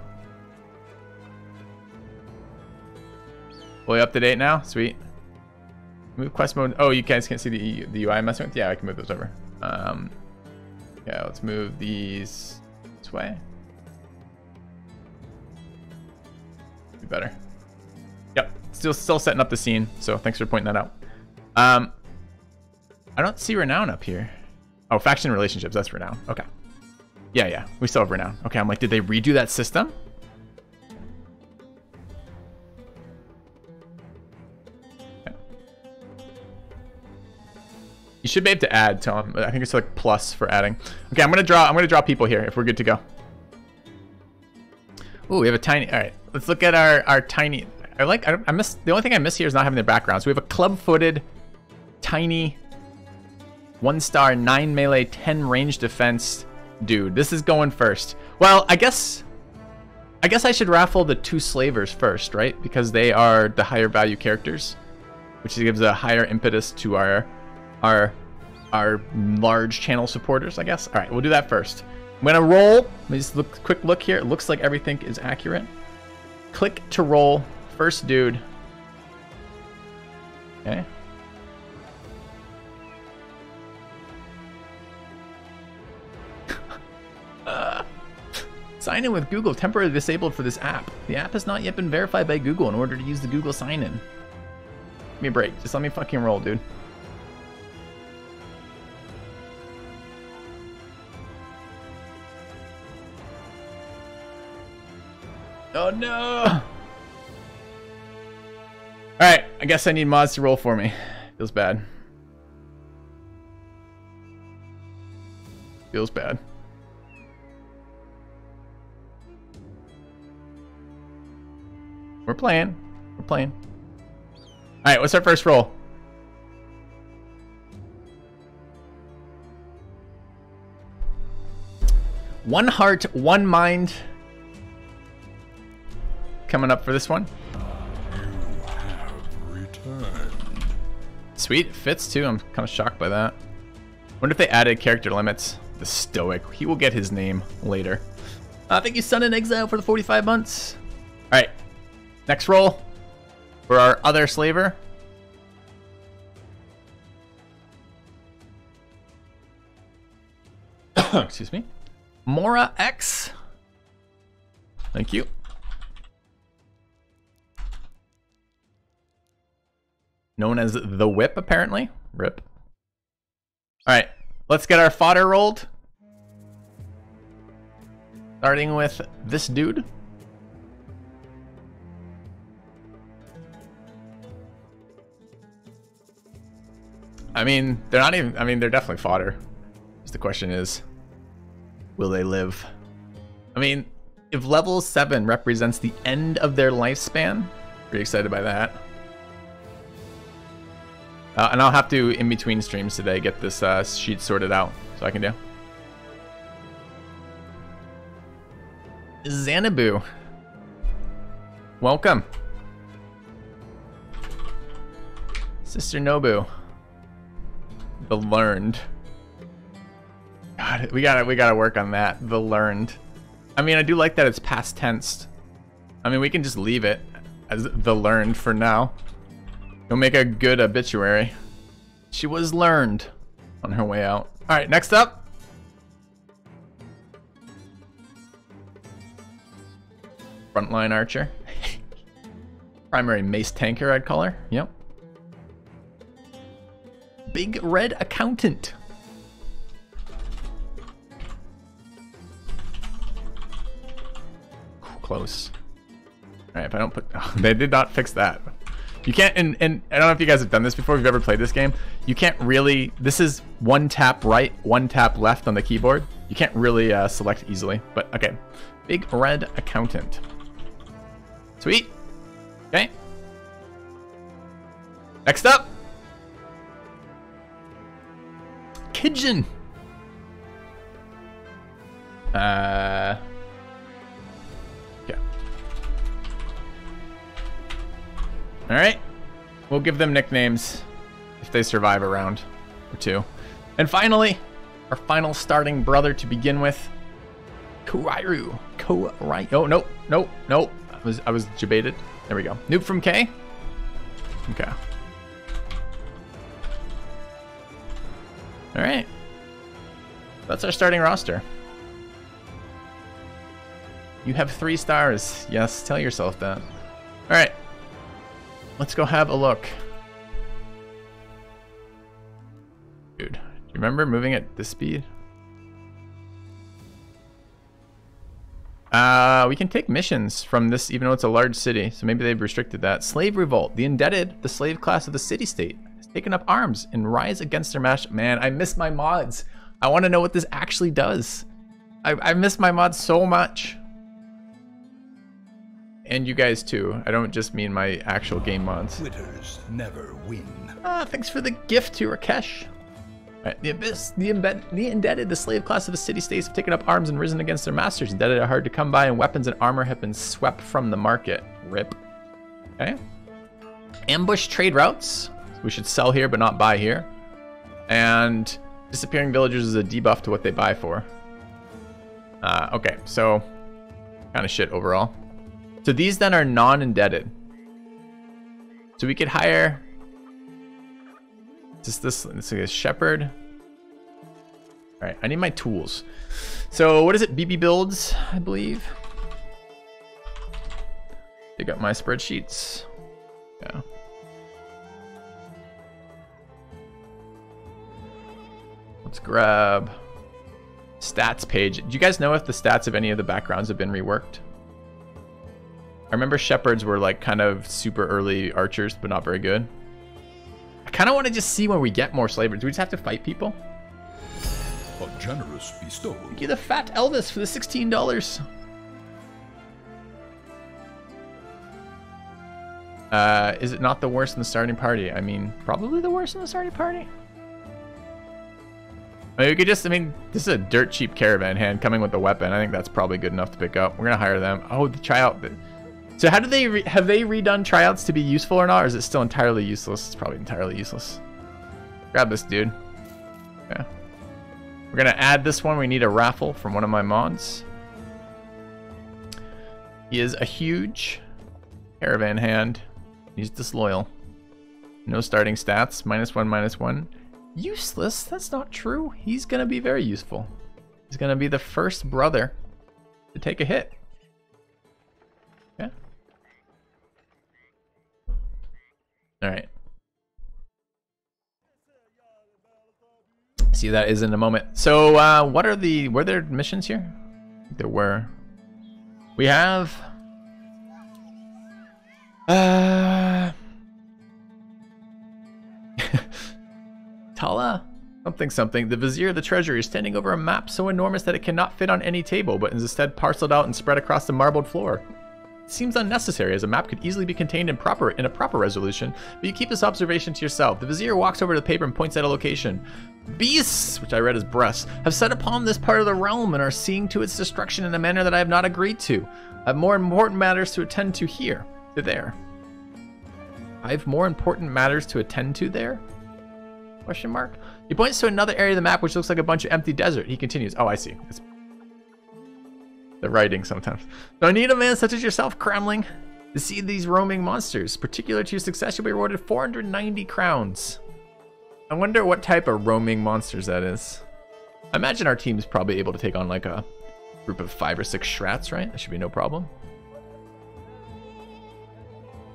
Fully up to date now? Sweet. Move quest mode. Oh, you guys can't see the UI I'm messing with? Yeah, I can move those over. Yeah, let's move these this way. Be better. Yep, still setting up the scene, so thanks for pointing that out. I don't see renown up here. Oh, faction relationships, that's renown. Okay. Yeah, we still have renown. Okay, I'm like, did they redo that system? Okay. You should be able to add, Tom. I think it's like plus for adding. Okay, I'm gonna draw people here if we're good to go. Ooh, we have a tiny. All right, let's look at our tiny. I miss the only thing I miss here is not having their backgrounds. So we have a club-footed, tiny, 1-star, 9 melee, 10 range defense dude. This is going first. Well, I guess I should raffle the 2 slavers first, right? Because they are the higher value characters, which gives a higher impetus to our large channel supporters, I guess. All right, we'll do that first. I'm gonna roll. Let me just quick look here. It looks like everything is accurate. Click to roll. First dude. Okay. Sign in with Google. Temporarily disabled for this app. The app has not yet been verified by Google in order to use the Google sign-in. Give me a break. Just let me fucking roll, dude. Oh no! Alright, I guess I need mods to roll for me. Feels bad. Feels bad. We're playing. We're playing. Alright, what's our first roll? One heart, one mind. Coming up for this one. Sweet, fits too. I'm kind of shocked by that. Wonder if they added character limits. The Stoic. He will get his name later. Thank you, Son in Exile, for the 45 months. All right, next roll for our other slaver. Excuse me. Mora X. Thank you. Known as the Whip, apparently. Rip. Alright, let's get our fodder rolled. Starting with this dude. I mean, they're not even, I mean, they're definitely fodder. Just the question is, will they live? I mean, if level 7 represents the end of their lifespan, pretty excited by that. And I'll have to, in between streams today, get this sheet sorted out so I can do. Xanadu. Welcome. Sister Nobu. The Learned. God, we gotta work on that. The Learned. I mean, I do like that it's past tense. I mean, we can just leave it as the Learned for now. It'll make a good obituary. She was learned on her way out. All right, next up. Frontline archer. Primary mace tanker, I'd call her. Yep. Big red accountant. Close. All right, if I don't put... Oh, they did not fix that. You can't, and I don't know if you guys have done this before, if you've ever played this game. You can't really, this is one tap right, one tap left on the keyboard. You can't really select easily, but okay. Big red accountant. Sweet. Okay. Next up. Kijin. Yeah. All right, we'll give them nicknames if they survive a round or two. And finally, our final starting brother to begin with, Kurairu. Oh, nope, nope, nope. I was debated. There we go. Noob from K. Okay. All right. That's our starting roster. You have 3 stars. Yes, tell yourself that. All right. Let's go have a look. Dude, do you remember moving at this speed? We can take missions from this, even though it's a large city. So maybe they've restricted that. Slave revolt. The indebted, the slave class of the city-state, has taken up arms and rise against their master. Man, I miss my mods. I want to know what this actually does. I miss my mods so much. And you guys too. I don't just mean my actual game mods. Quitters never win. Thanks for the gift to Rakesh. Right. The abyss, the indebted, the slave class of the city-states have taken up arms and risen against their masters. Indebted are hard to come by, and weapons and armor have been swept from the market. Rip. Okay. Ambush trade routes. We should sell here, but not buy here. And disappearing villagers is a debuff to what they buy for. Okay, so kind of shit overall. So these then are non-indebted. So we could hire. Just this. Let's see, a shepherd. All right, I need my tools. So what is it? BB builds, I believe. Dig up my spreadsheets. Yeah. Let's grab stats page. Do you guys know if the stats of any of the backgrounds have been reworked? I remember shepherds were like kind of super early archers, but not very good. I kind of want to just see when we get more slavers. Do we just have to fight people? A generous bestowal. Thank you, the fat Elvis, for the $16. Is it not the worst in the starting party? I mean, probably the worst in the starting party. I mean, we could just, I mean, this is a dirt cheap caravan hand coming with a weapon. I think that's probably good enough to pick up. We're going to hire them. Oh, the tryout. So how do they, have they redone tryouts to be useful or not? Or is it still entirely useless? It's probably entirely useless. Grab this dude. Yeah. We're going to add this one. We need a raffle from one of my mods. He is a huge caravan hand. He's disloyal. No starting stats. -1, -1. Useless? That's not true. He's going to be very useful. He's going to be the first brother to take a hit. Yeah. All right. See, that is in a moment. So, what are the, were there missions here? There were. We have Tala something. The vizier of the treasury is standing over a map so enormous that it cannot fit on any table, but is instead parceled out and spread across the marbled floor. It seems unnecessary, as a map could easily be contained in a proper resolution, but you keep this observation to yourself. The vizier walks over to the paper and points at a location. Beasts, which I read as breasts, have set upon this part of the realm and are seeing to its destruction in a manner that I have not agreed to. I have more important matters to attend to here. To there. I have more important matters to attend to there? Question mark. He points to another area of the map which looks like a bunch of empty desert. He continues. Oh, I see. It's the writing sometimes. So I need a man such as yourself, Cramling, to see these roaming monsters. Particular to your success, you'll be rewarded 490 crowns. I wonder what type of roaming monsters that is. I imagine our team is probably able to take on like a group of 5 or 6 shrats, right? That should be no problem.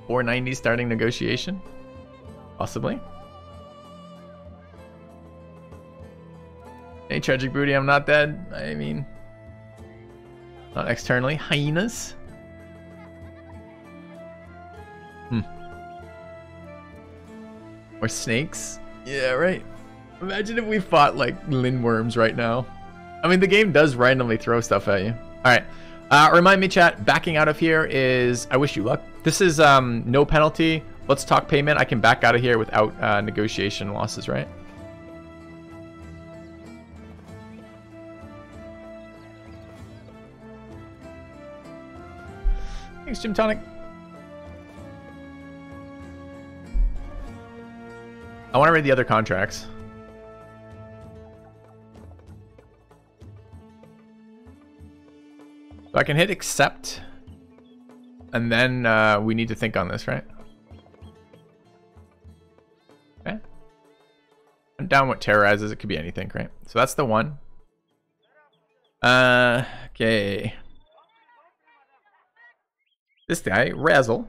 490 starting negotiation? Possibly. Hey, tragic booty, I'm not dead. I mean, not externally. Hyenas? Or snakes? Yeah, right. Imagine if we fought like lindworms right now. I mean, the game does randomly throw stuff at you. Alright. Remind me, chat, backing out of here is, I wish you luck. This is no penalty. Let's talk payment. I can back out of here without negotiation losses, right? Thanks, Jim Tonic. I want to read the other contracts. I can hit accept, and then we need to think on this, right? Okay. I'm down with terrorizes. It could be anything, right? So that's the one. Okay. This guy, Razzle,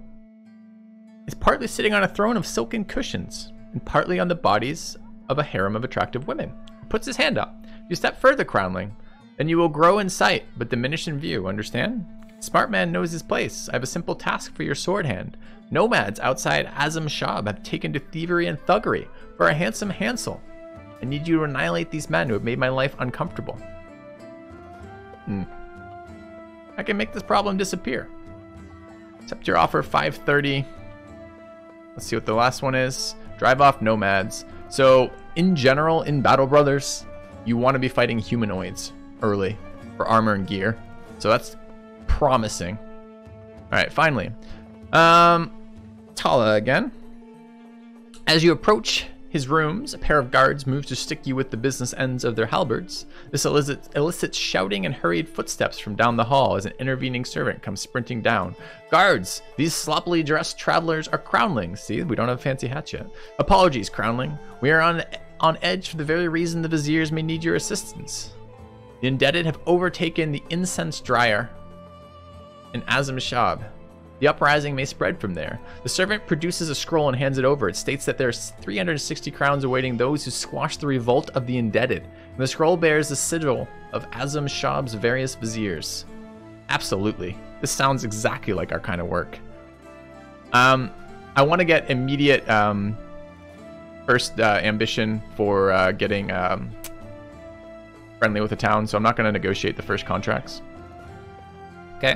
is partly sitting on a throne of silken cushions and partly on the bodies of a harem of attractive women. He puts his hand up. You step further, Crownling, then you will grow in sight but diminish in view, understand? Smart man knows his place. I have a simple task for your sword hand. Nomads outside Azam Shab have taken to thievery and thuggery for a handsome Hansel. I need you to annihilate these men who have made my life uncomfortable. I can make this problem disappear. Accept your offer, 530. Let's see what the last one is. Drive off nomads. So, in general, in Battle Brothers, you want to be fighting humanoids early for armor and gear. So that's promising. Alright, finally. Tala again. As you approach his rooms, a pair of guards move to stick you with the business ends of their halberds. This elicits shouting and hurried footsteps from down the hall as an intervening servant comes sprinting down. Guards, these sloppily dressed travelers are Crownlings. See, we don't have fancy hats yet. Apologies, Crownling. We are on edge for the very reason the viziers may need your assistance. The indebted have overtaken the incense dryer in Azam Shab. The uprising may spread from there. The servant produces a scroll and hands it over. It states that there's 360 crowns awaiting those who squash the revolt of the indebted. And the scroll bears the sigil of Azam Shab's various viziers. Absolutely. This sounds exactly like our kind of work. I want to get immediate first ambition for getting friendly with the town, so I'm not going to negotiate the first contracts. Okay.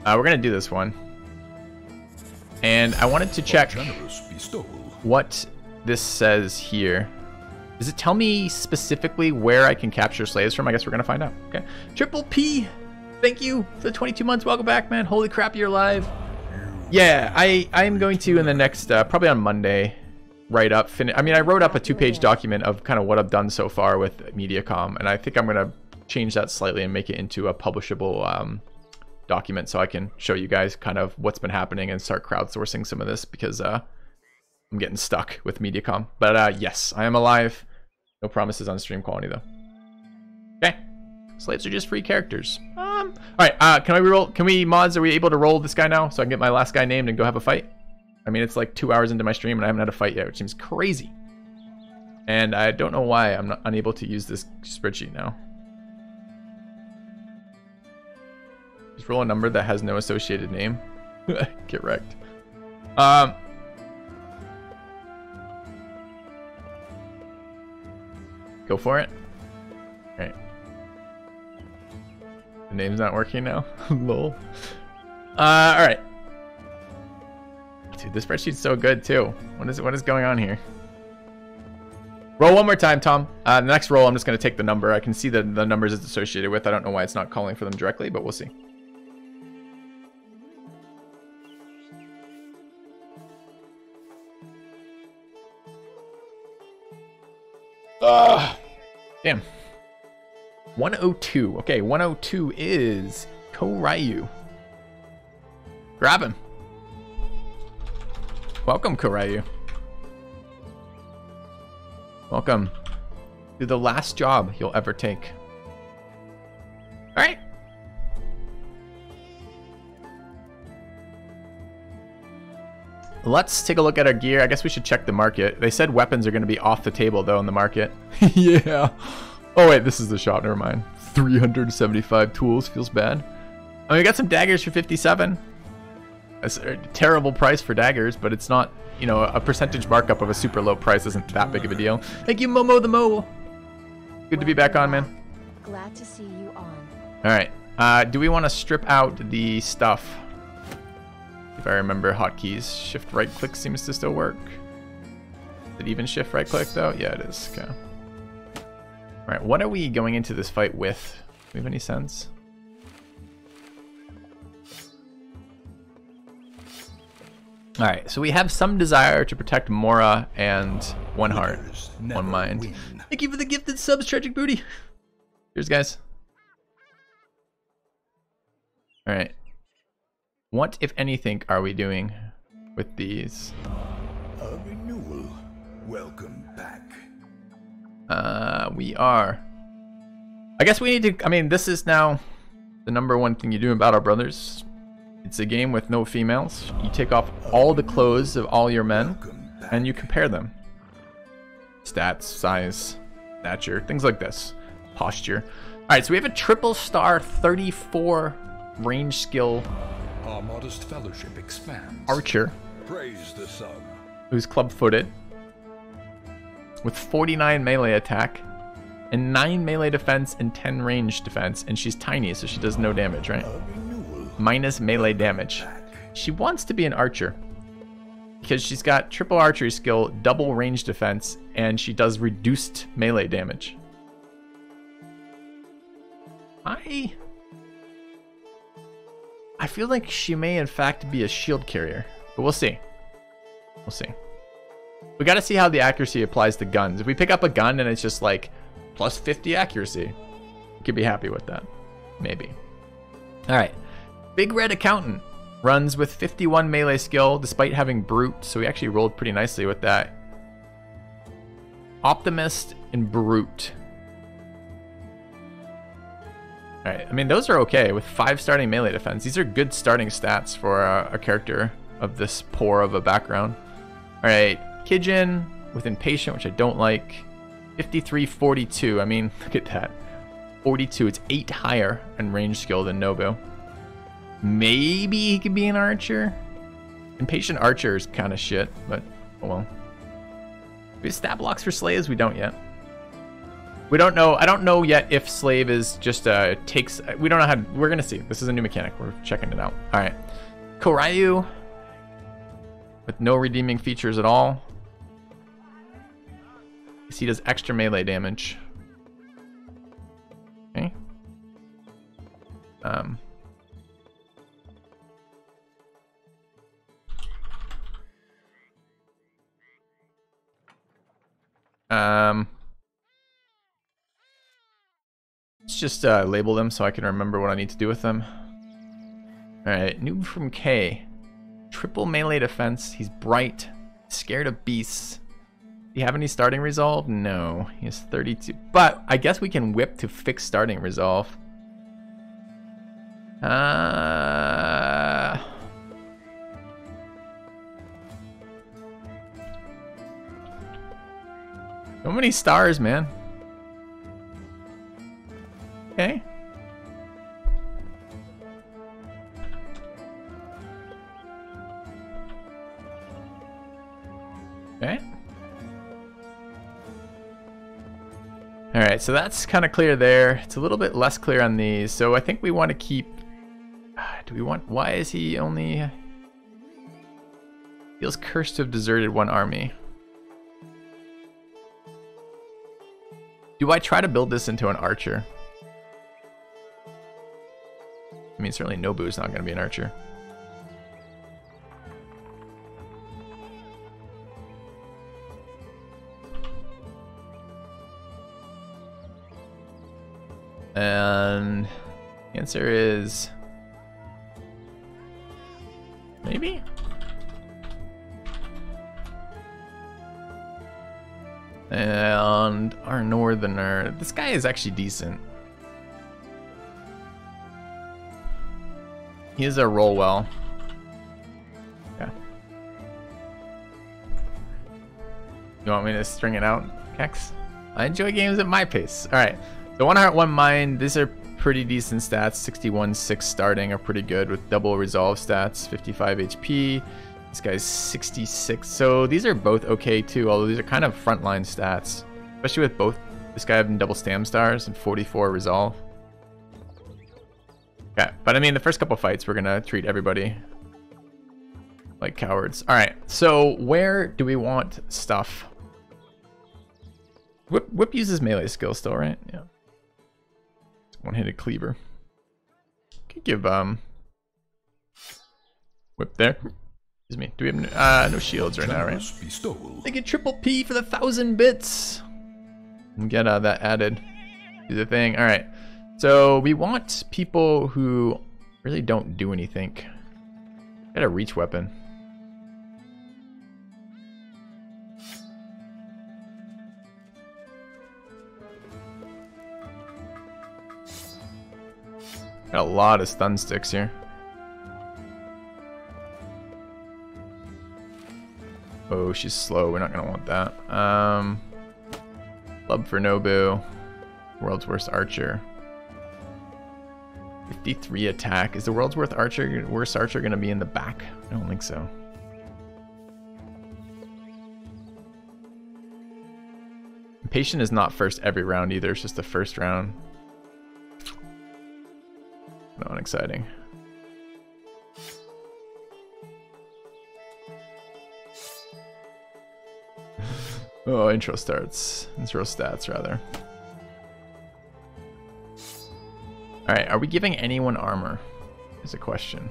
We're going to do this one. And I wanted to check what this says here. Does it tell me specifically where I can capture slaves from? I guess we're going to find out. Okay. Triple P, thank you for the 22 months. Welcome back, man. Holy crap, you're alive. Yeah, I am going to, in the next, probably on Monday, write up. I mean, I wrote up a 2-page document of kind of what I've done so far with Mediacom. And I think I'm going to change that slightly and make it into a publishable document so I can show you guys kind of what's been happening and start crowdsourcing some of this because I'm getting stuck with Mediacom. But yes, I am alive. No promises on stream quality though. Okay, slaves are just free characters. All right, can we roll? Can we mods? Are we able to roll this guy now so I can get my last guy named and go have a fight? I mean, it's like 2 hours into my stream and I haven't had a fight yet, which seems crazy. And I don't know why I'm not unable to use this spreadsheet now. Just roll a number that has no associated name. Get wrecked. Go for it. All right. The name's not working now. Lol. All right. Dude, this spreadsheet's so good too. What is going on here? Roll one more time, Tom. The next roll, I'm just going to take the number. I can see the numbers it's associated with. I don't know why it's not calling for them directly, but we'll see. Damn. 102. Okay, 102 is Koryu. Grab him. Welcome, Koryu. Welcome to the last job you'll ever take. All right. Let's take a look at our gear. I guess we should check the market. They said weapons are going to be off the table, though, in the market. Yeah. Oh, wait, this is the shop. Never mind. 375 tools. Feels bad. I mean, we got some daggers for 57. That's a terrible price for daggers, but it's not, you know, a percentage markup of a super low price isn't that big of a deal. Thank you, Momo the Mo. Good to be back on, man. Glad to see you on. All right. Do we want to strip out the stuff? If I remember hotkeys, shift right click seems to still work. Did it even shift right click though? Yeah, it is. Okay. All right, what are we going into this fight with? Do we have any sense? All right, so we have some desire to protect Mora and one heart, one mind. Win. Thank you for the gifted subs, Tragic Booty. Cheers, guys. All right. What, if anything, are we doing with these? A renewal. Welcome back. We are. I guess we need to. I mean, this is now the #1 thing you do in Battle Brothers. It's a game with no females. You take off all the clothes of all your men, and you compare them. Stats, size, stature, things like this. Posture. Alright, so we have a triple star 34 range skill Our modest fellowship expands. archer Praise the sun. who's club-footed with 49 melee attack and 9 melee defense and 10 range defense, and she's tiny, so she does no damage, right? A renewal. Minus melee damage. She wants to be an archer because she's got triple archery skill, double range defense, and she does reduced melee damage. I feel like she may in fact be a shield carrier, but we'll see. We'll see. We got to see how the accuracy applies to guns. If we pick up a gun and it's just like plus 50 accuracy, we could be happy with that. Maybe. All right. Big Red Accountant runs with 51 melee skill despite having brute, so we actually rolled pretty nicely with that. Optimist and brute. All right. I mean, those are okay with 5 starting melee defense. These are good starting stats for a character of this poor of a background. All right. Kijin with impatient, which I don't like. 53-42. I mean, look at that. 42. It's 8 higher in range skill than Nobu. Maybe he could be an archer. Impatient archer is kind of shit, but oh well. We have stat blocks for slaves? We don't yet. We don't know. I don't know yet if slave is just takes. We don't know how. We're gonna see. This is a new mechanic. We're checking it out. All right. Koryu with no redeeming features at all. He does extra melee damage. Okay. Let's just label them so I can remember what I need to do with them. Alright, noob from K. Triple melee defense. He's bright. Scared of beasts. Do you have any starting resolve? No. He has 32. But I guess we can whip to fix starting resolve. So many stars, man. Okay. Okay. All right, so that's kind of clear there. It's a little bit less clear on these. So I think we want to keep... Do we want... Why is he only... Feels cursed to have deserted one army. Do I try to build this into an archer? I mean, certainly Nobu's not going to be an archer. And the answer is maybe. And our northerner, this guy is actually decent. He is a roll well. Yeah. You want me to string it out, Kex? I enjoy games at my pace. All right. So 1 heart, 1 mind. These are pretty decent stats. 61, 6 starting are pretty good with double resolve stats. 55 HP. This guy's 66. So these are both okay too, although these are kind of frontline stats, especially with both this guy having double stam stars and 44 resolve. Yeah, but I mean, the first couple fights, we're gonna treat everybody like cowards. All right, so where do we want stuff? Whip uses melee skill still, right? Yeah. One-handed cleaver. Could give whip there. Excuse me. Do we have no shields right now, right? They get triple P for the 1,000 bits. And get that added to the thing. All right. So we want people who really don't do anything. Got a reach weapon. Got a lot of stun sticks here. Oh, she's slow. We're not gonna want that. Club for Nobu. World's worst archer. 53 attack. Is the world's worst archer gonna be in the back? I don't think so. Patient is not first every round either. It's just the first round. Not exciting. Oh, intro starts. Intro stats, rather. Alright, are we giving anyone armor? Is a question.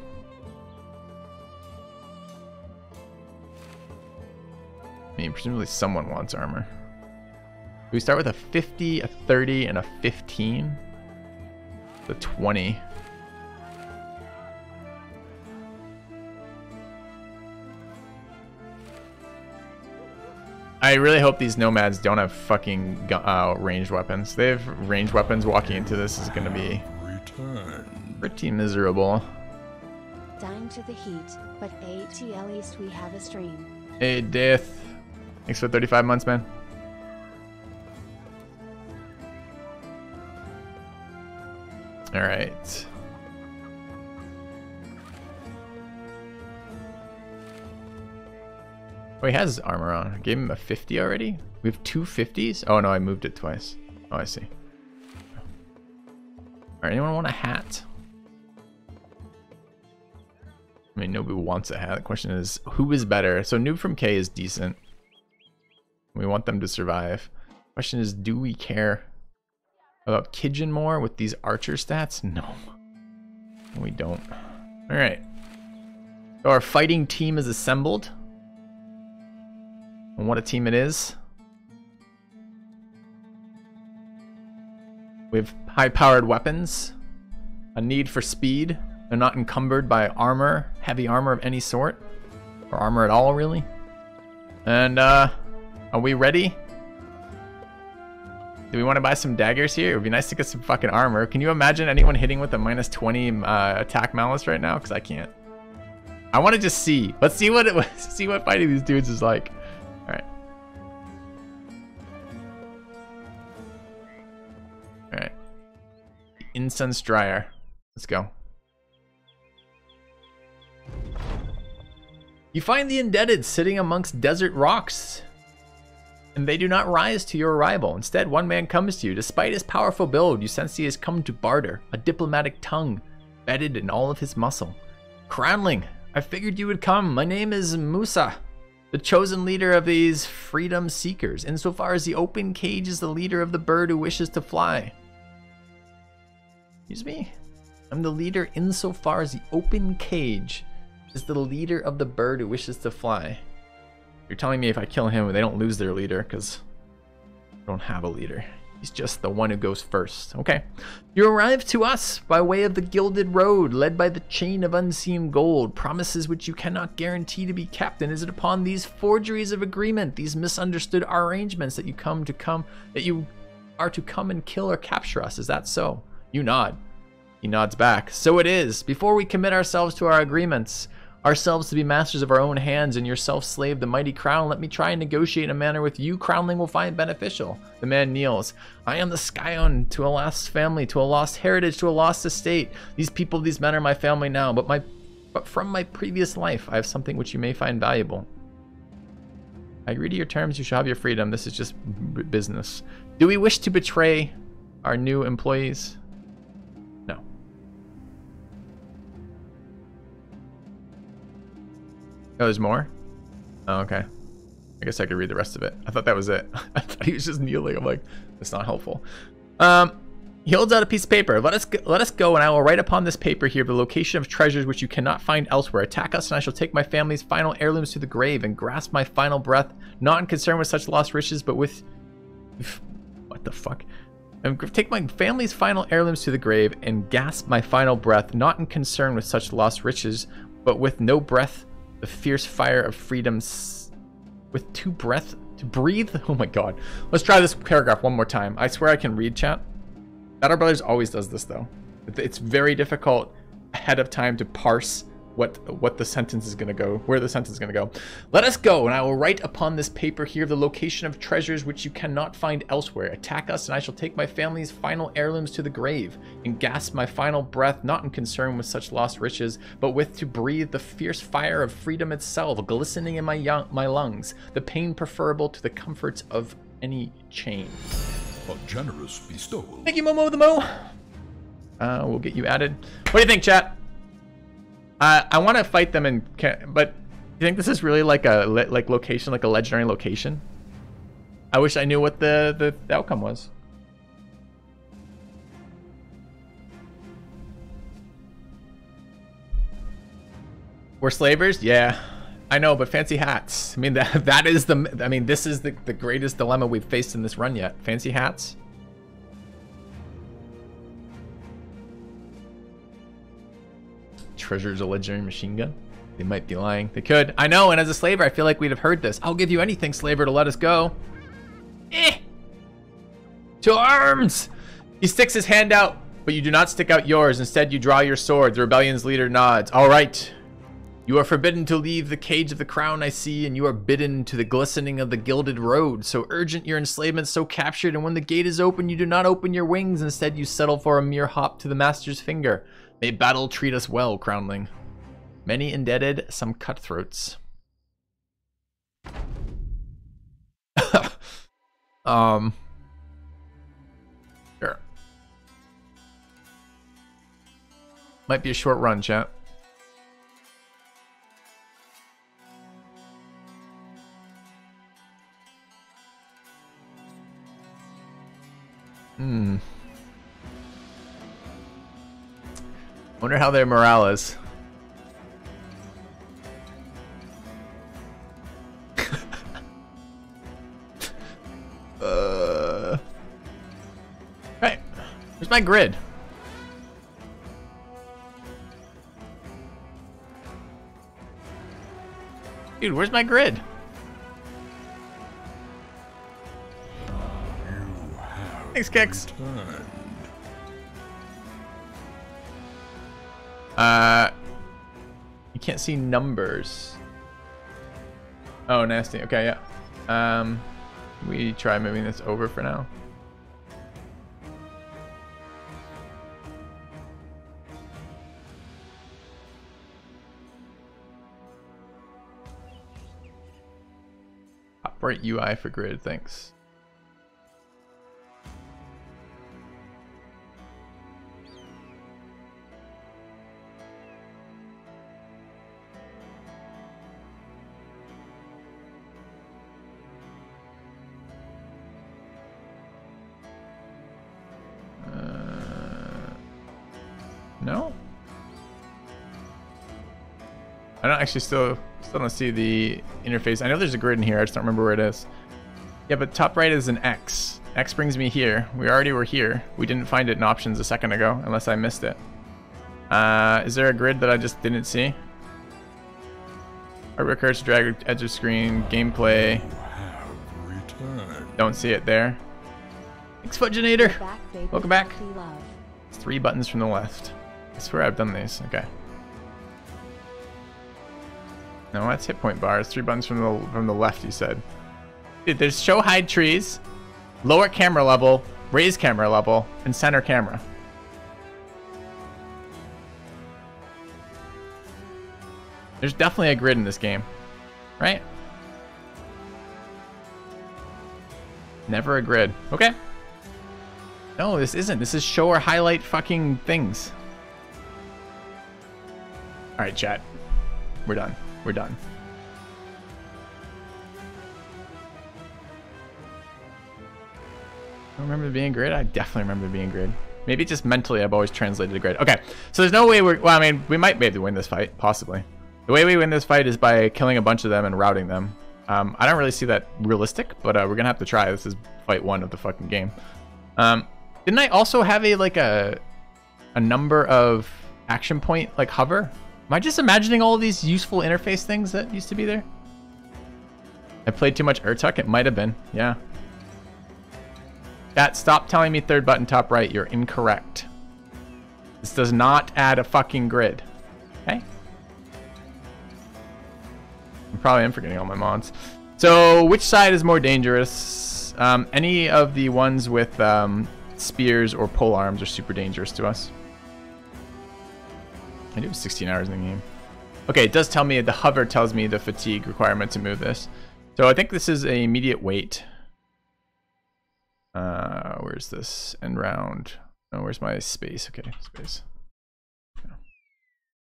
I mean, presumably someone wants armor. Do we start with a 50, a 30, and a 15? The 20. I really hope these nomads don't have fucking ranged weapons. They have ranged weapons. Walking into this is going to be pretty miserable. Dying to the heat, but at least we have a stream. Hey, Death. Thanks for 35 months, man. All right. Oh, he has armor on. I gave him a 50 already? We have 2 50s? Oh, no, I moved it twice. Oh, I see. Alright, anyone want a hat? I mean, nobody wants a hat. The question is, who is better? So Noob from K is decent. We want them to survive. Question is, do we care about Kijin more with these archer stats? No. We don't. Alright. So our fighting team is assembled. And what a team it is. We have high-powered weapons, a need for speed. They're not encumbered by armor, heavy armor of any sort, or armor at all, really. And are we ready? Do we want to buy some daggers here? It would be nice to get some fucking armor. Can you imagine anyone hitting with a minus 20 attack malice right now? Because I can't. I want to just see. Let's see what see what fighting these dudes is like. All right. All right. Incense dryer. Let's go. You find the indebted sitting amongst desert rocks, and they do not rise to your arrival. Instead, one man comes to you. Despite his powerful build, you sense he has come to barter, a diplomatic tongue bedded in all of his muscle. Crownling, I figured you would come. My name is Musa, the chosen leader of these freedom seekers, insofar as the open cage is the leader of the bird who wishes to fly. Excuse me? I'm the leader insofar as the open cage is the leader of the bird who wishes to fly. You're telling me if I kill him, they don't lose their leader, because they don't have a leader. He's just the one who goes first. Okay. You arrive to us by way of the Gilded Road, led by the chain of unseen gold, promises which you cannot guarantee to be kept. And is it upon these forgeries of agreement, these misunderstood arrangements, that you are to come and kill or capture us? Is that so? You nod. He nods back. So it is. Before we commit ourselves to our agreements, ourselves to be masters of our own hands, and yourself slave the mighty crown, let me try and negotiate in a manner with you Crownling will find beneficial. The man kneels. I am the Scion to a lost family, to a lost heritage, to a lost estate. These people, these men are my family now, but from my previous life, I have something which you may find valuable. I agree to your terms. You shall have your freedom. This is just business. Do we wish to betray our new employees? No. Oh, there's more? Oh, okay. I guess I could read the rest of it. I thought that was it. I thought he was just kneeling. I'm like, that's not helpful. He holds out a piece of paper. Let us go, and I will write upon this paper here the location of treasures which you cannot find elsewhere. Attack us, and I shall take my family's final heirlooms to the grave and grasp my final breath, not in concern with such lost riches, but with... What the fuck? And take my family's final heirlooms to the grave and gasp my final breath, not in concern with such lost riches, but with no breath, the fierce fire of freedom, with two breath to breathe. Oh my god. Let's try this paragraph one more time. I swear I can read, chat. Battle Brothers always does this though. It's very difficult ahead of time to parse what the sentence is going to go, where the sentence is going to go. Let us go, and I will write upon this paper here the location of treasures which you cannot find elsewhere. Attack us, and I shall take my family's final heirlooms to the grave, and gasp my final breath, not in concern with such lost riches, but with to breathe the fierce fire of freedom itself, glistening in my lungs, the pain preferable to the comforts of any chain. A generous bestowal. Thank you, Momo the Mo. We'll get you added. What do you think, chat? I want to fight them, but you think this is really like a location, like a legendary location? I wish I knew what the outcome was. We're slavers? Yeah, I know, but fancy hats. I mean, that is the. I mean, this is the greatest dilemma we've faced in this run yet. Fancy hats. Treasures a legendary machine gun? They might be lying. They could. I know, and as a slaver, I feel like we'd have heard this. I'll give you anything, slaver, to let us go. To arms! He sticks his hand out, but you do not stick out yours. Instead, you draw your sword. The rebellion's leader nods. All right. You are forbidden to leave the cage of the crown, I see, and you are bidden to the glistening of the gilded road. So urgent your enslavement, so captured, and when the gate is open, you do not open your wings. Instead, you settle for a mere hop to the master's finger. May battle treat us well, Crownling. Many indebted, some cutthroats. Sure. Might be a short run, chat. Wonder how their morale is. Right. Where's my grid? Dude, where's my grid? Thanks, Kicks. You can't see numbers. Oh, nasty. Okay, yeah. We try moving this over for now. Top right UI for grid, thanks. No? I don't actually still don't see the interface. I know there's a grid in here, I just don't remember where it is. Yeah, but top right is an X. X brings me here. We already were here. We didn't find it in options a second ago, unless I missed it. Is there a grid that I just didn't see? Hardware cards to drag edge of screen, gameplay. Don't see it there. Thanks, Fudginator. Welcome back. It's 3 buttons from the left. I swear I've done these. Okay. No, that's hit point bars. 3 buttons from the left, you said. Dude, there's show hide trees, lower camera level, raise camera level, and center camera. There's definitely a grid in this game, right? Never a grid. Okay. No, this isn't. This is show or highlight fucking things. All right, chat. We're done. We're done. I don't remember being grid. I definitely remember being grid. Maybe just mentally I've always translated to grid. Okay, so there's no way we're... Well, I mean, we might be able to win this fight, possibly. The way we win this fight is by killing a bunch of them and routing them. I don't really see that realistic, but we're going to have to try. This is fight 1 of the fucking game. Didn't I also have a number of action point like hover? Am I just imagining all of these useful interface things that used to be there? I played too much Urtuk? It might have been, yeah. Chat, stop telling me third button top right. You're incorrect. This does not add a fucking grid. Okay? I probably am forgetting all my mods. So, which side is more dangerous? Any of the ones with spears or pole arms are super dangerous to us. I do have 16 hours in the game. Okay, it does tell me, the hover tells me the fatigue requirement to move this. So I think this is a immediate wait. Where's this? End round. Oh, where's my space? Okay, space. Yeah.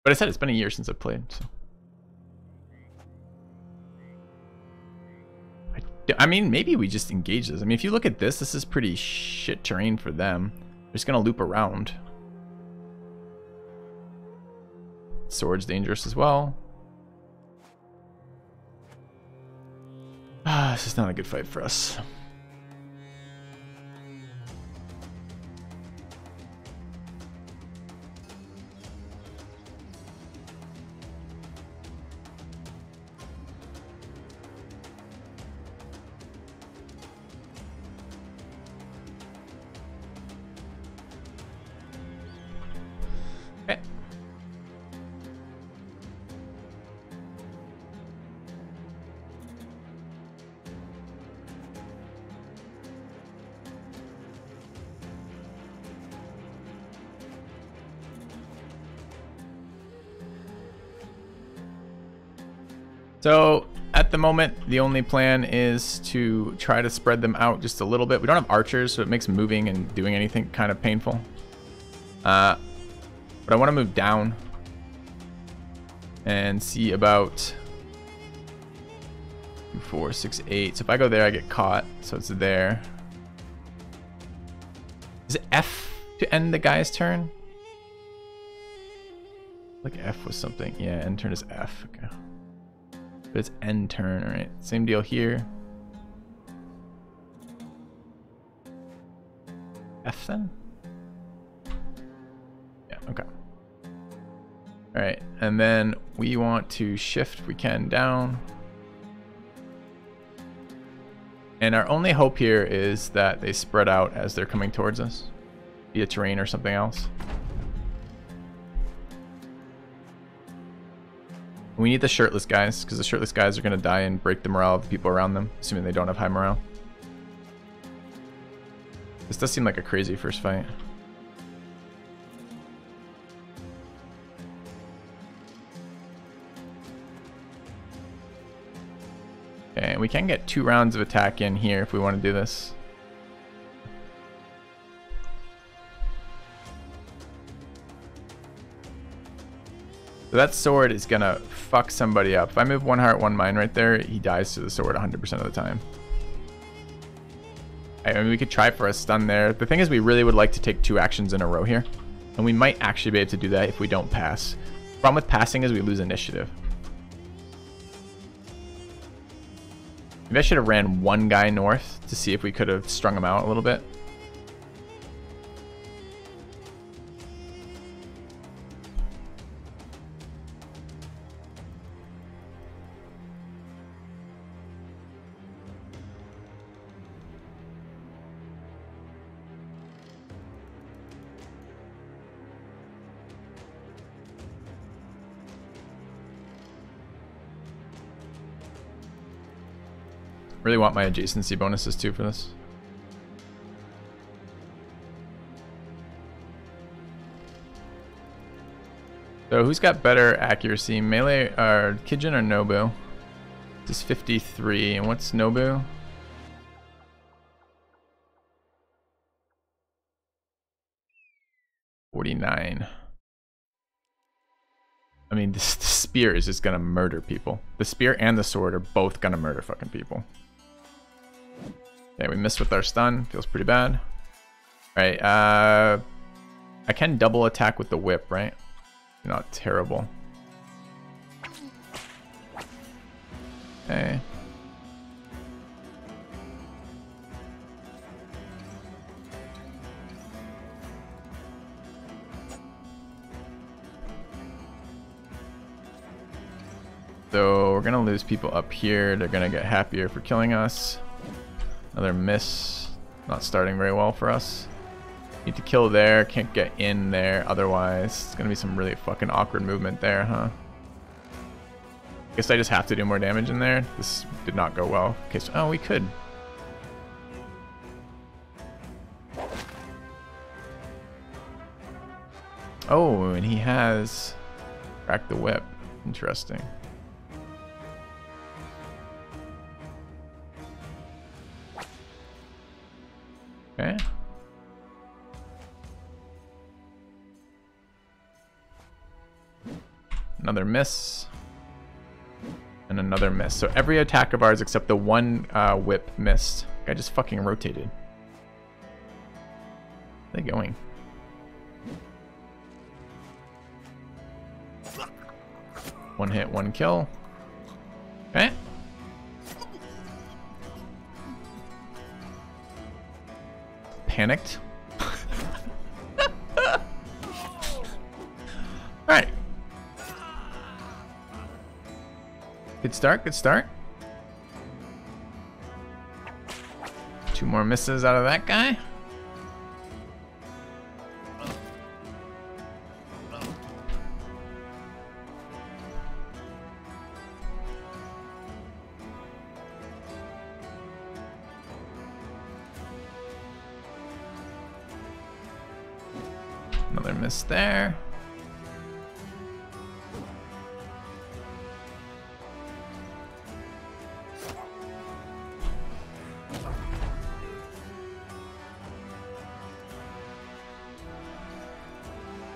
But I said it's been a year since I've played, so. I mean, maybe we just engage this. I mean, if you look at this, this is pretty shit terrain for them. They're just gonna loop around. Sword's dangerous as well. This is not a good fight for us. Okay. So at the moment, the only plan is to try to spread them out just a little bit. We don't have archers, so it makes moving and doing anything kind of painful. But I want to move down and see about 2, 4, 6, 8. So if I go there, I get caught. So it's there. Is it F to end the guy's turn? Like F was something. Yeah, end turn is F. Okay. But it's end turn, all right. Same deal here. F then? Yeah, okay. All right, and then we want to shift if we can down. And our only hope here is that they spread out as they're coming towards us, via terrain or something else. We need the shirtless guys, because the shirtless guys are going to die and break the morale of the people around them, assuming they don't have high morale. This does seem like a crazy first fight. Okay, and we can get 2 rounds of attack in here if we want to do this. So that sword is gonna fuck somebody up. If I move 1 heart, 1 mind right there, he dies to the sword 100% of the time. I mean, we could try for a stun there. The thing is, we really would like to take 2 actions in a row here. And we might actually be able to do that if we don't pass. The problem with passing is we lose initiative. Maybe I should have ran 1 guy north to see if we could have strung him out a little bit. Really want my adjacency bonuses too for this. So who's got better accuracy? Melee or Kijin or Nobu? This is 53, and what's Nobu? $49. I mean, this spear is just gonna murder people. The spear and the sword are both gonna murder fucking people. Okay, we missed with our stun. Feels pretty bad. Alright, I can double attack with the whip, right? Not terrible. Okay. So we're gonna lose people up here. They're gonna get happier for killing us. Another miss. Not starting very well for us. Need to kill there. Can't get in there otherwise. It's gonna be some really fucking awkward movement there, huh? Guess I just have to do more damage in there. This did not go well. Okay, so oh, we could. Oh, and he has cracked the whip. Interesting. Okay. Another miss. And another miss. So every attack of ours except the one whip missed. I just fucking rotated. Where are they going? One hit, one kill. Okay. Panicked. Alright. Good start, good start. Two more misses out of that guy. Another miss there.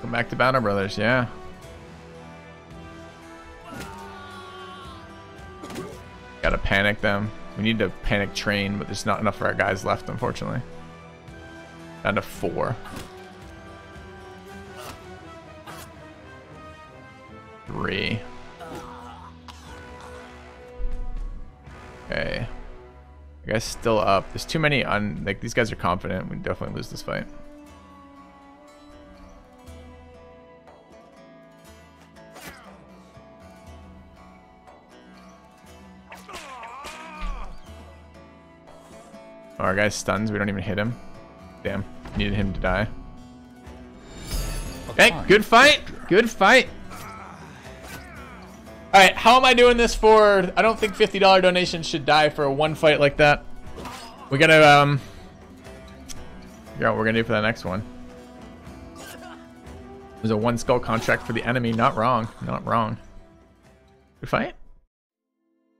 Come back to Battle Brothers, yeah. Gotta panic them. We need to panic train, but there's not enough of our guys left, unfortunately. Down to 4. 3. Okay. The guy's still up. There's too many like these guys are confident. We definitely lose this fight. Oh, our guy's stuns. We don't even hit him. Damn. Needed him to die. Okay, good fight. Good fight. Alright, how am I doing this for... I don't think $50 donations should die for one fight like that. We gotta, figure out what we're gonna do for that next one. There's a 1 skull contract for the enemy. Not wrong. Not wrong. Good fight?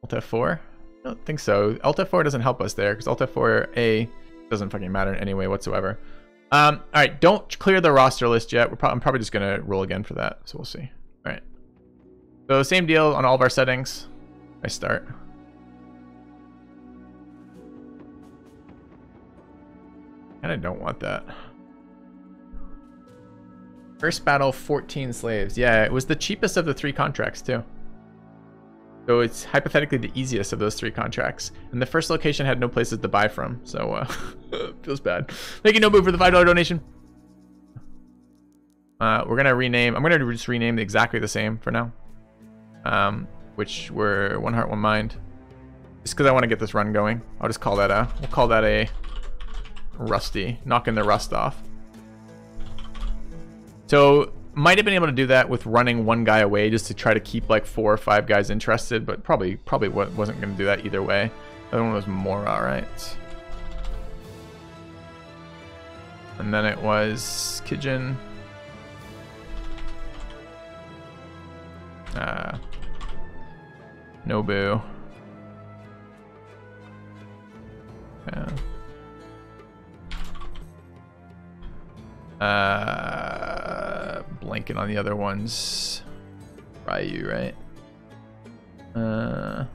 Alt F4? I don't think so. Alt F4 doesn't help us there, because Alt F4A doesn't fucking matter in any way whatsoever. Alright, don't clear the roster list yet. I'm probably just gonna roll again for that, so we'll see. Alright. So same deal on all of our settings. I start. And I don't want that. First battle, 14 slaves. Yeah, it was the cheapest of the 3 contracts too. So it's hypothetically the easiest of those 3 contracts. And the first location had no places to buy from. So feels bad. Thank you, Nobu, for the $5 donation. We're gonna rename. I'm gonna just rename exactly the same for now. Which were One Heart, One Mind. Just because I want to get this run going. I'll just call that we'll call that a Rusty. Knocking the rust off. So might have been able to do that with running one guy away just to try to keep like 4 or 5 guys interested, but probably wasn't going to do that either way. The other one was more alright. And then it was Kijin. Nobu. Yeah. Blanking on the other ones. Ryu, right? Oh,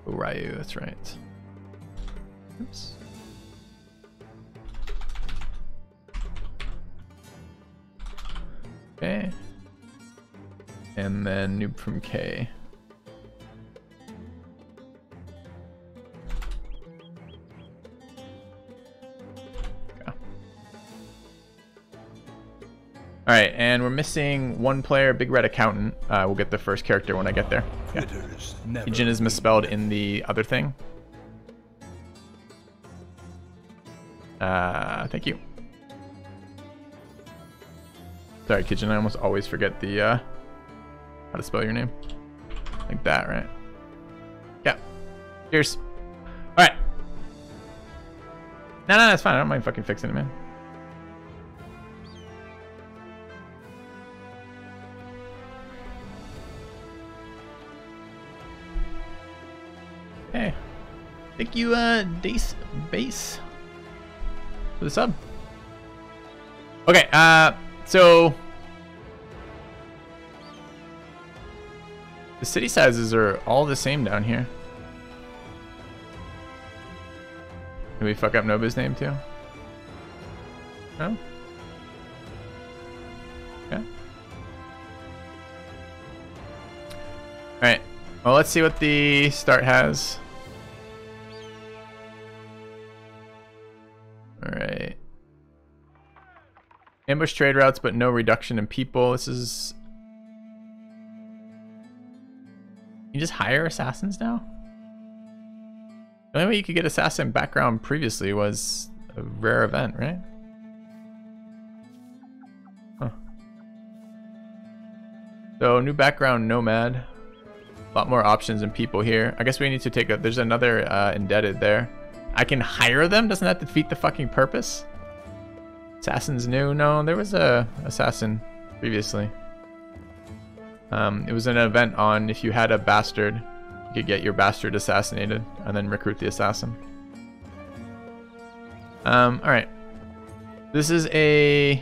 Ryu, that's right. Oops. Okay. And then noob from K. All right, and we're missing one player, Big Red Accountant. We'll get the first character when I get there. Yeah. Kijin is misspelled in the other thing. Thank you. Sorry, Kijin, I almost always forget the how to spell your name. Like that, right? Yeah. Cheers. All right. No, that's fine. I don't mind fucking fixing it, man. Hey. Thank you, Dace Base, for the sub. Okay, so the city sizes are all the same down here. Did we fuck up Nobu's name too? No? Okay. Alright. Well, let's see what the start has. Alright. Ambush trade routes, but no reduction in people. This is... You just hire assassins now? The only way you could get assassin background previously was a rare event, right? Huh. So, new background nomad. A lot more options and people here. I guess we need to take a... There's another indebted there. I can hire them? Doesn't that defeat the fucking purpose? Assassin's new? No, there was a assassin previously. It was an event on if you had a bastard, you could get your bastard assassinated and then recruit the assassin. Alright. This is a...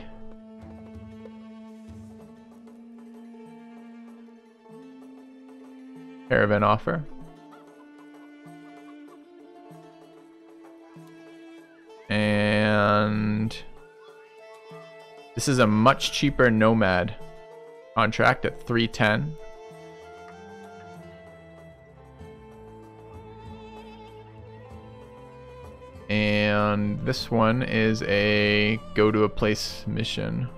caravan offer. And this is a much cheaper nomad contract at 310. And this one is a go to a place mission.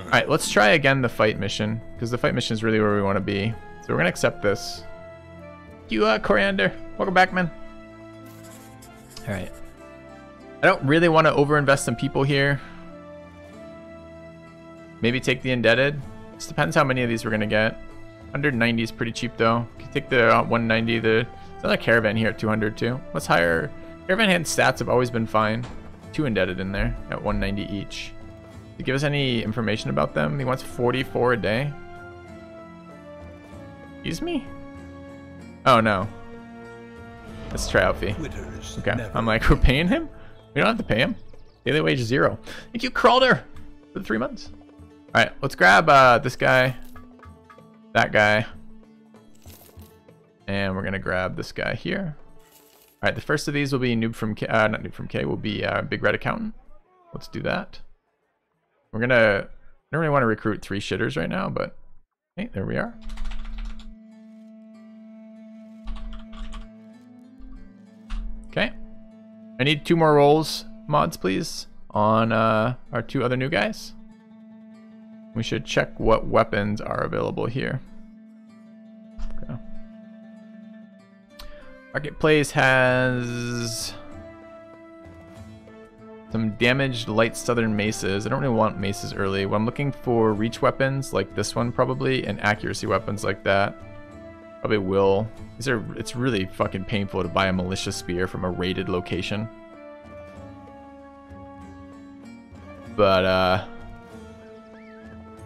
Alright, let's try again the fight mission, because the fight mission is really where we want to be. So we're going to accept this. Thank you, Coriander. Welcome back, man. Alright. I don't really want to overinvest in people here. Maybe take the indebted. Just depends how many of these we're going to get. 190 is pretty cheap, though. You can take the 190. There's another caravan here at 200, too. Let's hire... Caravan hand stats have always been fine. 2 indebted in there at 190 each. To give us any information about them, he wants 44 a day. Excuse me? Oh no. That's tryout fee. Okay, I'm like, we're paying him? We don't have to pay him. Daily wage 0. Thank you, Cralder, for the 3 months. Alright, let's grab this guy, that guy, and we're gonna grab this guy here. Alright, the first of these will be Noob from K, not Noob from K, will be Big Red Accountant. Let's do that. We're gonna, I don't really want to recruit 3 shitters right now, but hey, there we are. Okay. I need 2 more rolls, mods, please, on our 2 other new guys. We should check what weapons are available here. Okay. Marketplace has some damaged light southern maces. I don't really want maces early. Well, I'm looking for reach weapons like this one probably, and accuracy weapons like that. Probably will. These are, it's really fucking painful to buy a militia spear from a raided location. But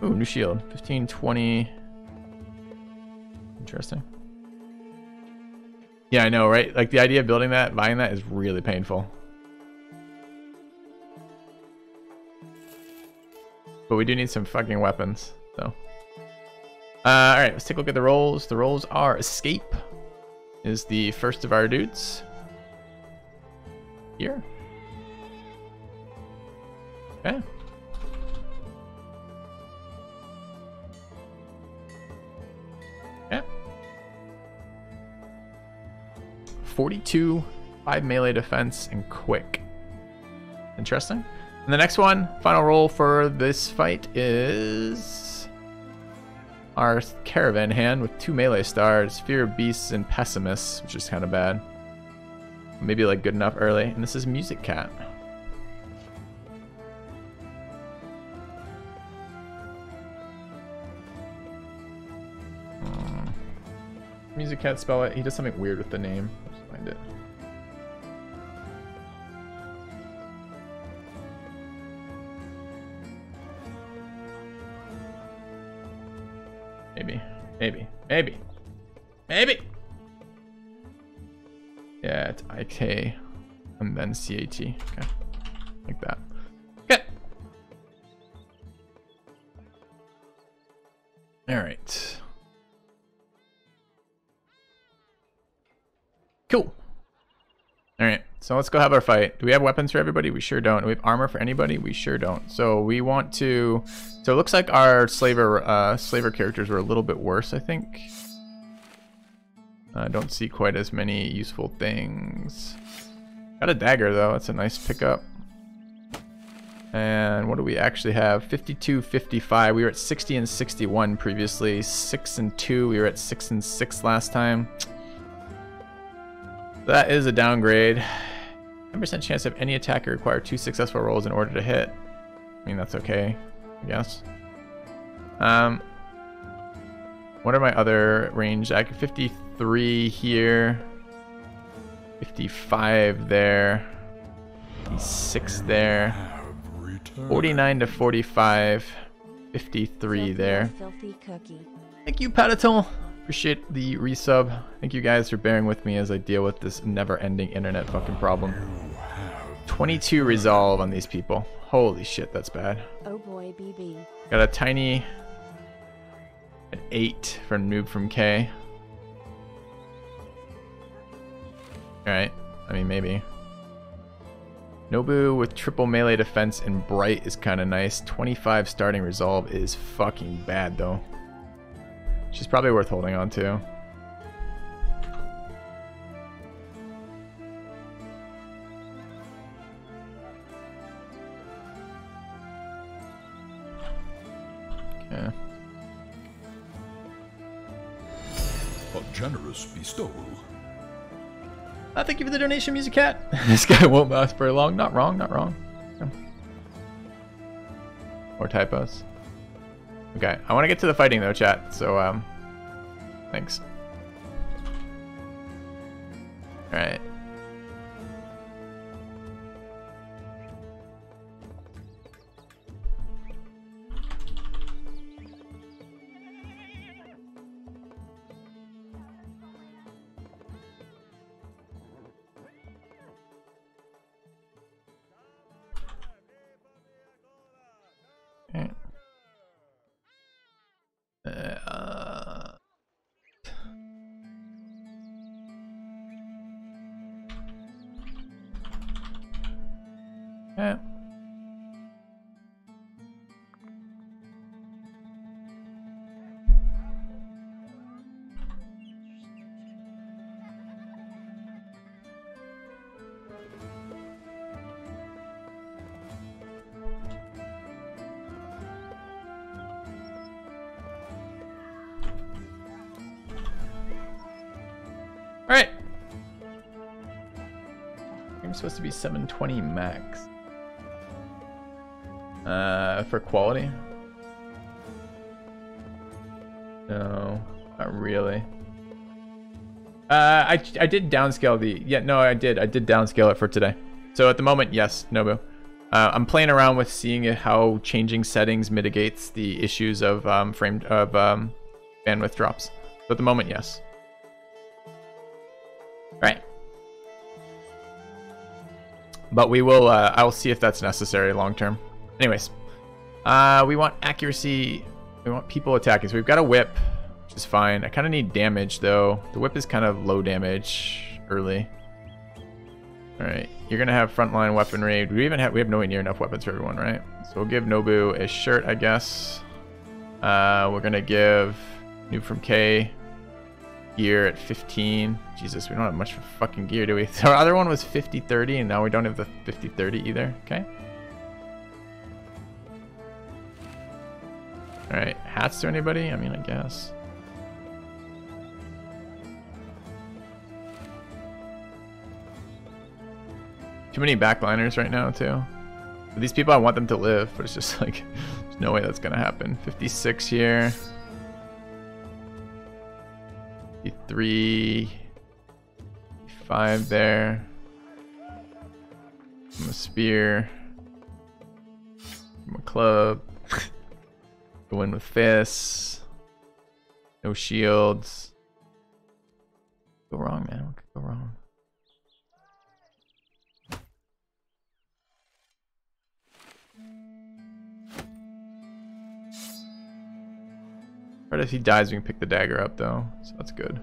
ooh, new shield. 15, 20. Interesting. Yeah, I know, right? Like the idea of building that, buying that is really painful. But we do need some fucking weapons, so. Alright, let's take a look at the rolls. The rolls are Escape is the first of our dudes. Here. Okay. Okay. 42, 5 melee defense, and quick. Interesting. And the next one, final roll for this fight is our caravan hand with 2 melee stars, Fear of Beasts and Pessimists, which is kind of bad. Maybe like good enough early. And this is Music Cat. Music Cat, spell it. He does something weird with the name. Let's find it. Maybe. Yeah, it's IK and then CAT. Okay, like that. Okay. All right. Cool. All right, so let's go have our fight. Do we have weapons for everybody? We sure don't. Do we have armor for anybody? We sure don't. So we want to. So it looks like our slaver characters were a little bit worse, I think. I don't see quite as many useful things. Got a dagger though. That's a nice pickup. And what do we actually have? 52, 55. We were at 60 and 61 previously. 6 and 2. We were at 6 and 6 last time. That is a downgrade. 10% chance of any attacker require 2 successful rolls in order to hit. I mean, that's okay, I guess. What are my other range? 53 here. 55 there. 56 there. 49 to 45. 53 there. Filthy cookie. Thank you, Pataton. Appreciate the resub. Thank you guys for bearing with me as I deal with this never-ending internet fucking problem. 22 resolve on these people. Holy shit, that's bad. Oh boy, BB. Got a tiny... an 8 from Noob from K. Alright, I mean, maybe. Nobu with triple melee defense and bright is kind of nice. 25 starting resolve is fucking bad, though. She's probably worth holding on to. Okay. A generous bestowal. Thank you for the donation, Music Cat. This guy won't last very long. Not wrong, not wrong. More typos. Okay, I want to get to the fighting though, chat. So, thanks. All right. Okay. Yeah. All right. I'm supposed to be 720 max. For quality? No, not really. I did downscale the... Yeah, no, I did downscale it for today. So at the moment, yes, Nobu. I'm playing around with seeing how changing settings mitigates the issues of bandwidth drops. So at the moment, yes. Right. But we will, I'll see if that's necessary long term. Anyways, we want accuracy. We want people attacking. So we've got a whip, which is fine. I kind of need damage though. The whip is kind of low damage early. All right, you're gonna have frontline weaponry. We have nowhere near enough weapons for everyone, right? So we'll give Nobu a shirt, I guess. We're gonna give Noob from K Gear at 15. Jesus, we don't have much fucking gear, do we? Our other one was 50-30, and now we don't have the 50-30 either. Okay. Alright, hats to anybody? I mean, I guess. Too many backliners right now, too. But these people, I want them to live, but it's just like, there's no way that's gonna happen. 56 here. 53. 5 there. I'm a spear. I'm a club. Go in with fists. No shields. Go wrong, man. What could go wrong? Right, if he dies, we can pick the dagger up, though, so that's good.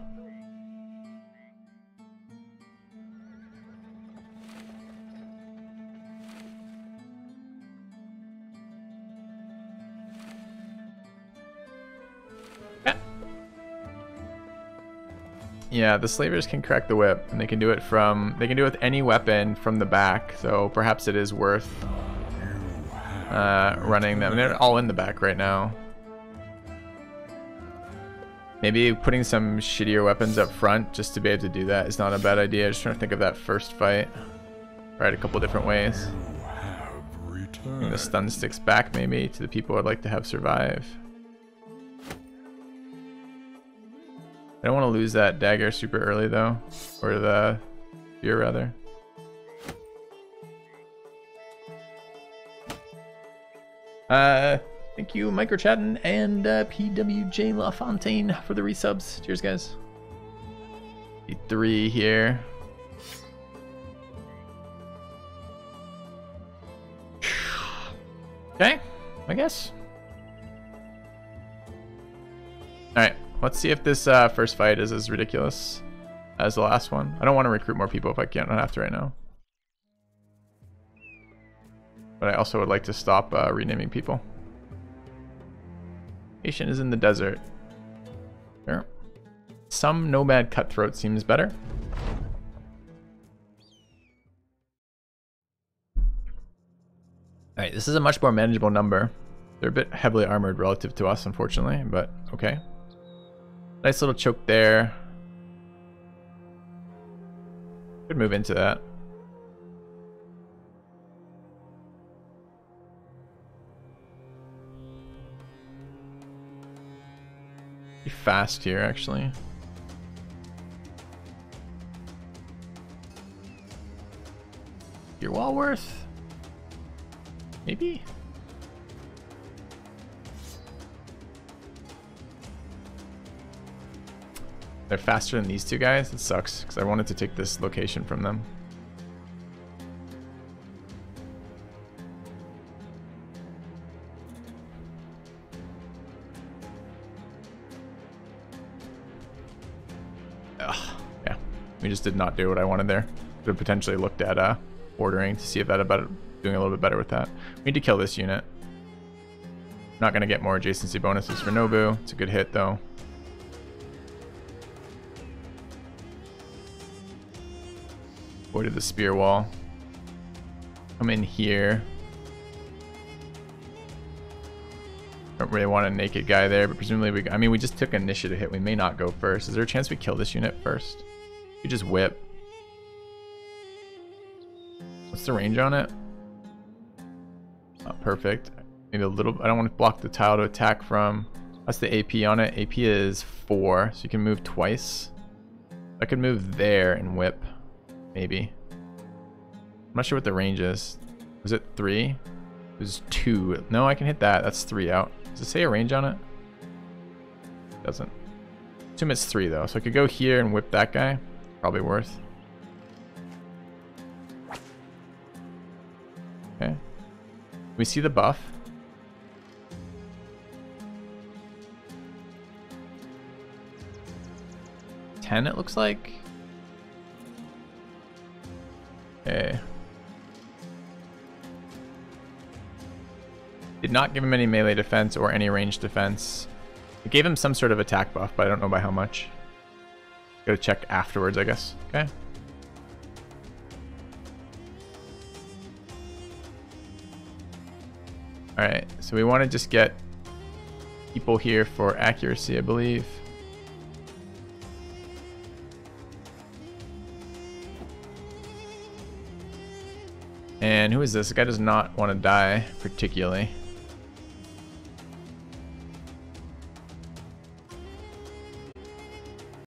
Yeah, the slavers can crack the whip, and they can do it with any weapon from the back, so perhaps it is worth running them. They're all in the back right now. Maybe putting some shittier weapons up front just to be able to do that is not a bad idea. Just trying to think of that first fight. Right, a couple different ways. Bring the stun sticks back maybe to the people I'd like to have survive. I don't want to lose that dagger super early though, or the spear rather. Thank you, Microchatting and PWJ LaFontaine for the resubs. Cheers, guys. 3 here. Okay, I guess. Alright, let's see if this first fight is as ridiculous as the last one. I don't want to recruit more people if I can't. I don't have to right now. But I also would like to stop renaming people. Patient is in the desert. Sure. Some nomad cutthroat seems better. Alright, this is a much more manageable number. They're a bit heavily armored relative to us, unfortunately, but okay. Nice little choke there. Could move into that. Fast here, actually. Your Walworth? Maybe? They're faster than these two guys? It sucks, because I wanted to take this location from them. We just did not do what I wanted there. Could have potentially looked at ordering to see if that about doing a little bit better with that. We need to kill this unit. Not going to get more adjacency bonuses for Nobu. It's a good hit though. Avoided the spear wall. Come in here. Don't really want a naked guy there, but presumably I mean, we just took an initiative hit. We may not go first. Is there a chance we kill this unit first? We just whip. What's the range on it? Not perfect. Maybe a little. I don't want to block the tile to attack from. That's the AP on it. AP is 4, so you can move twice. I could move there and whip, maybe. I'm not sure what the range is. Was it 3? It was 2. No, I can hit that. That's 3 out. Does it say a range on it? It doesn't. Assume it's 3 though, so I could go here and whip that guy. Probably worth. Okay. We see the buff. Ten, it looks like. Okay. Did not give him any melee defense or any ranged defense. It gave him some sort of attack buff, but I don't know by how much. Gotta check afterwards, I guess. Okay. Alright, so we want to just get people here for accuracy, I believe. And who is this? This guy does not want to die particularly.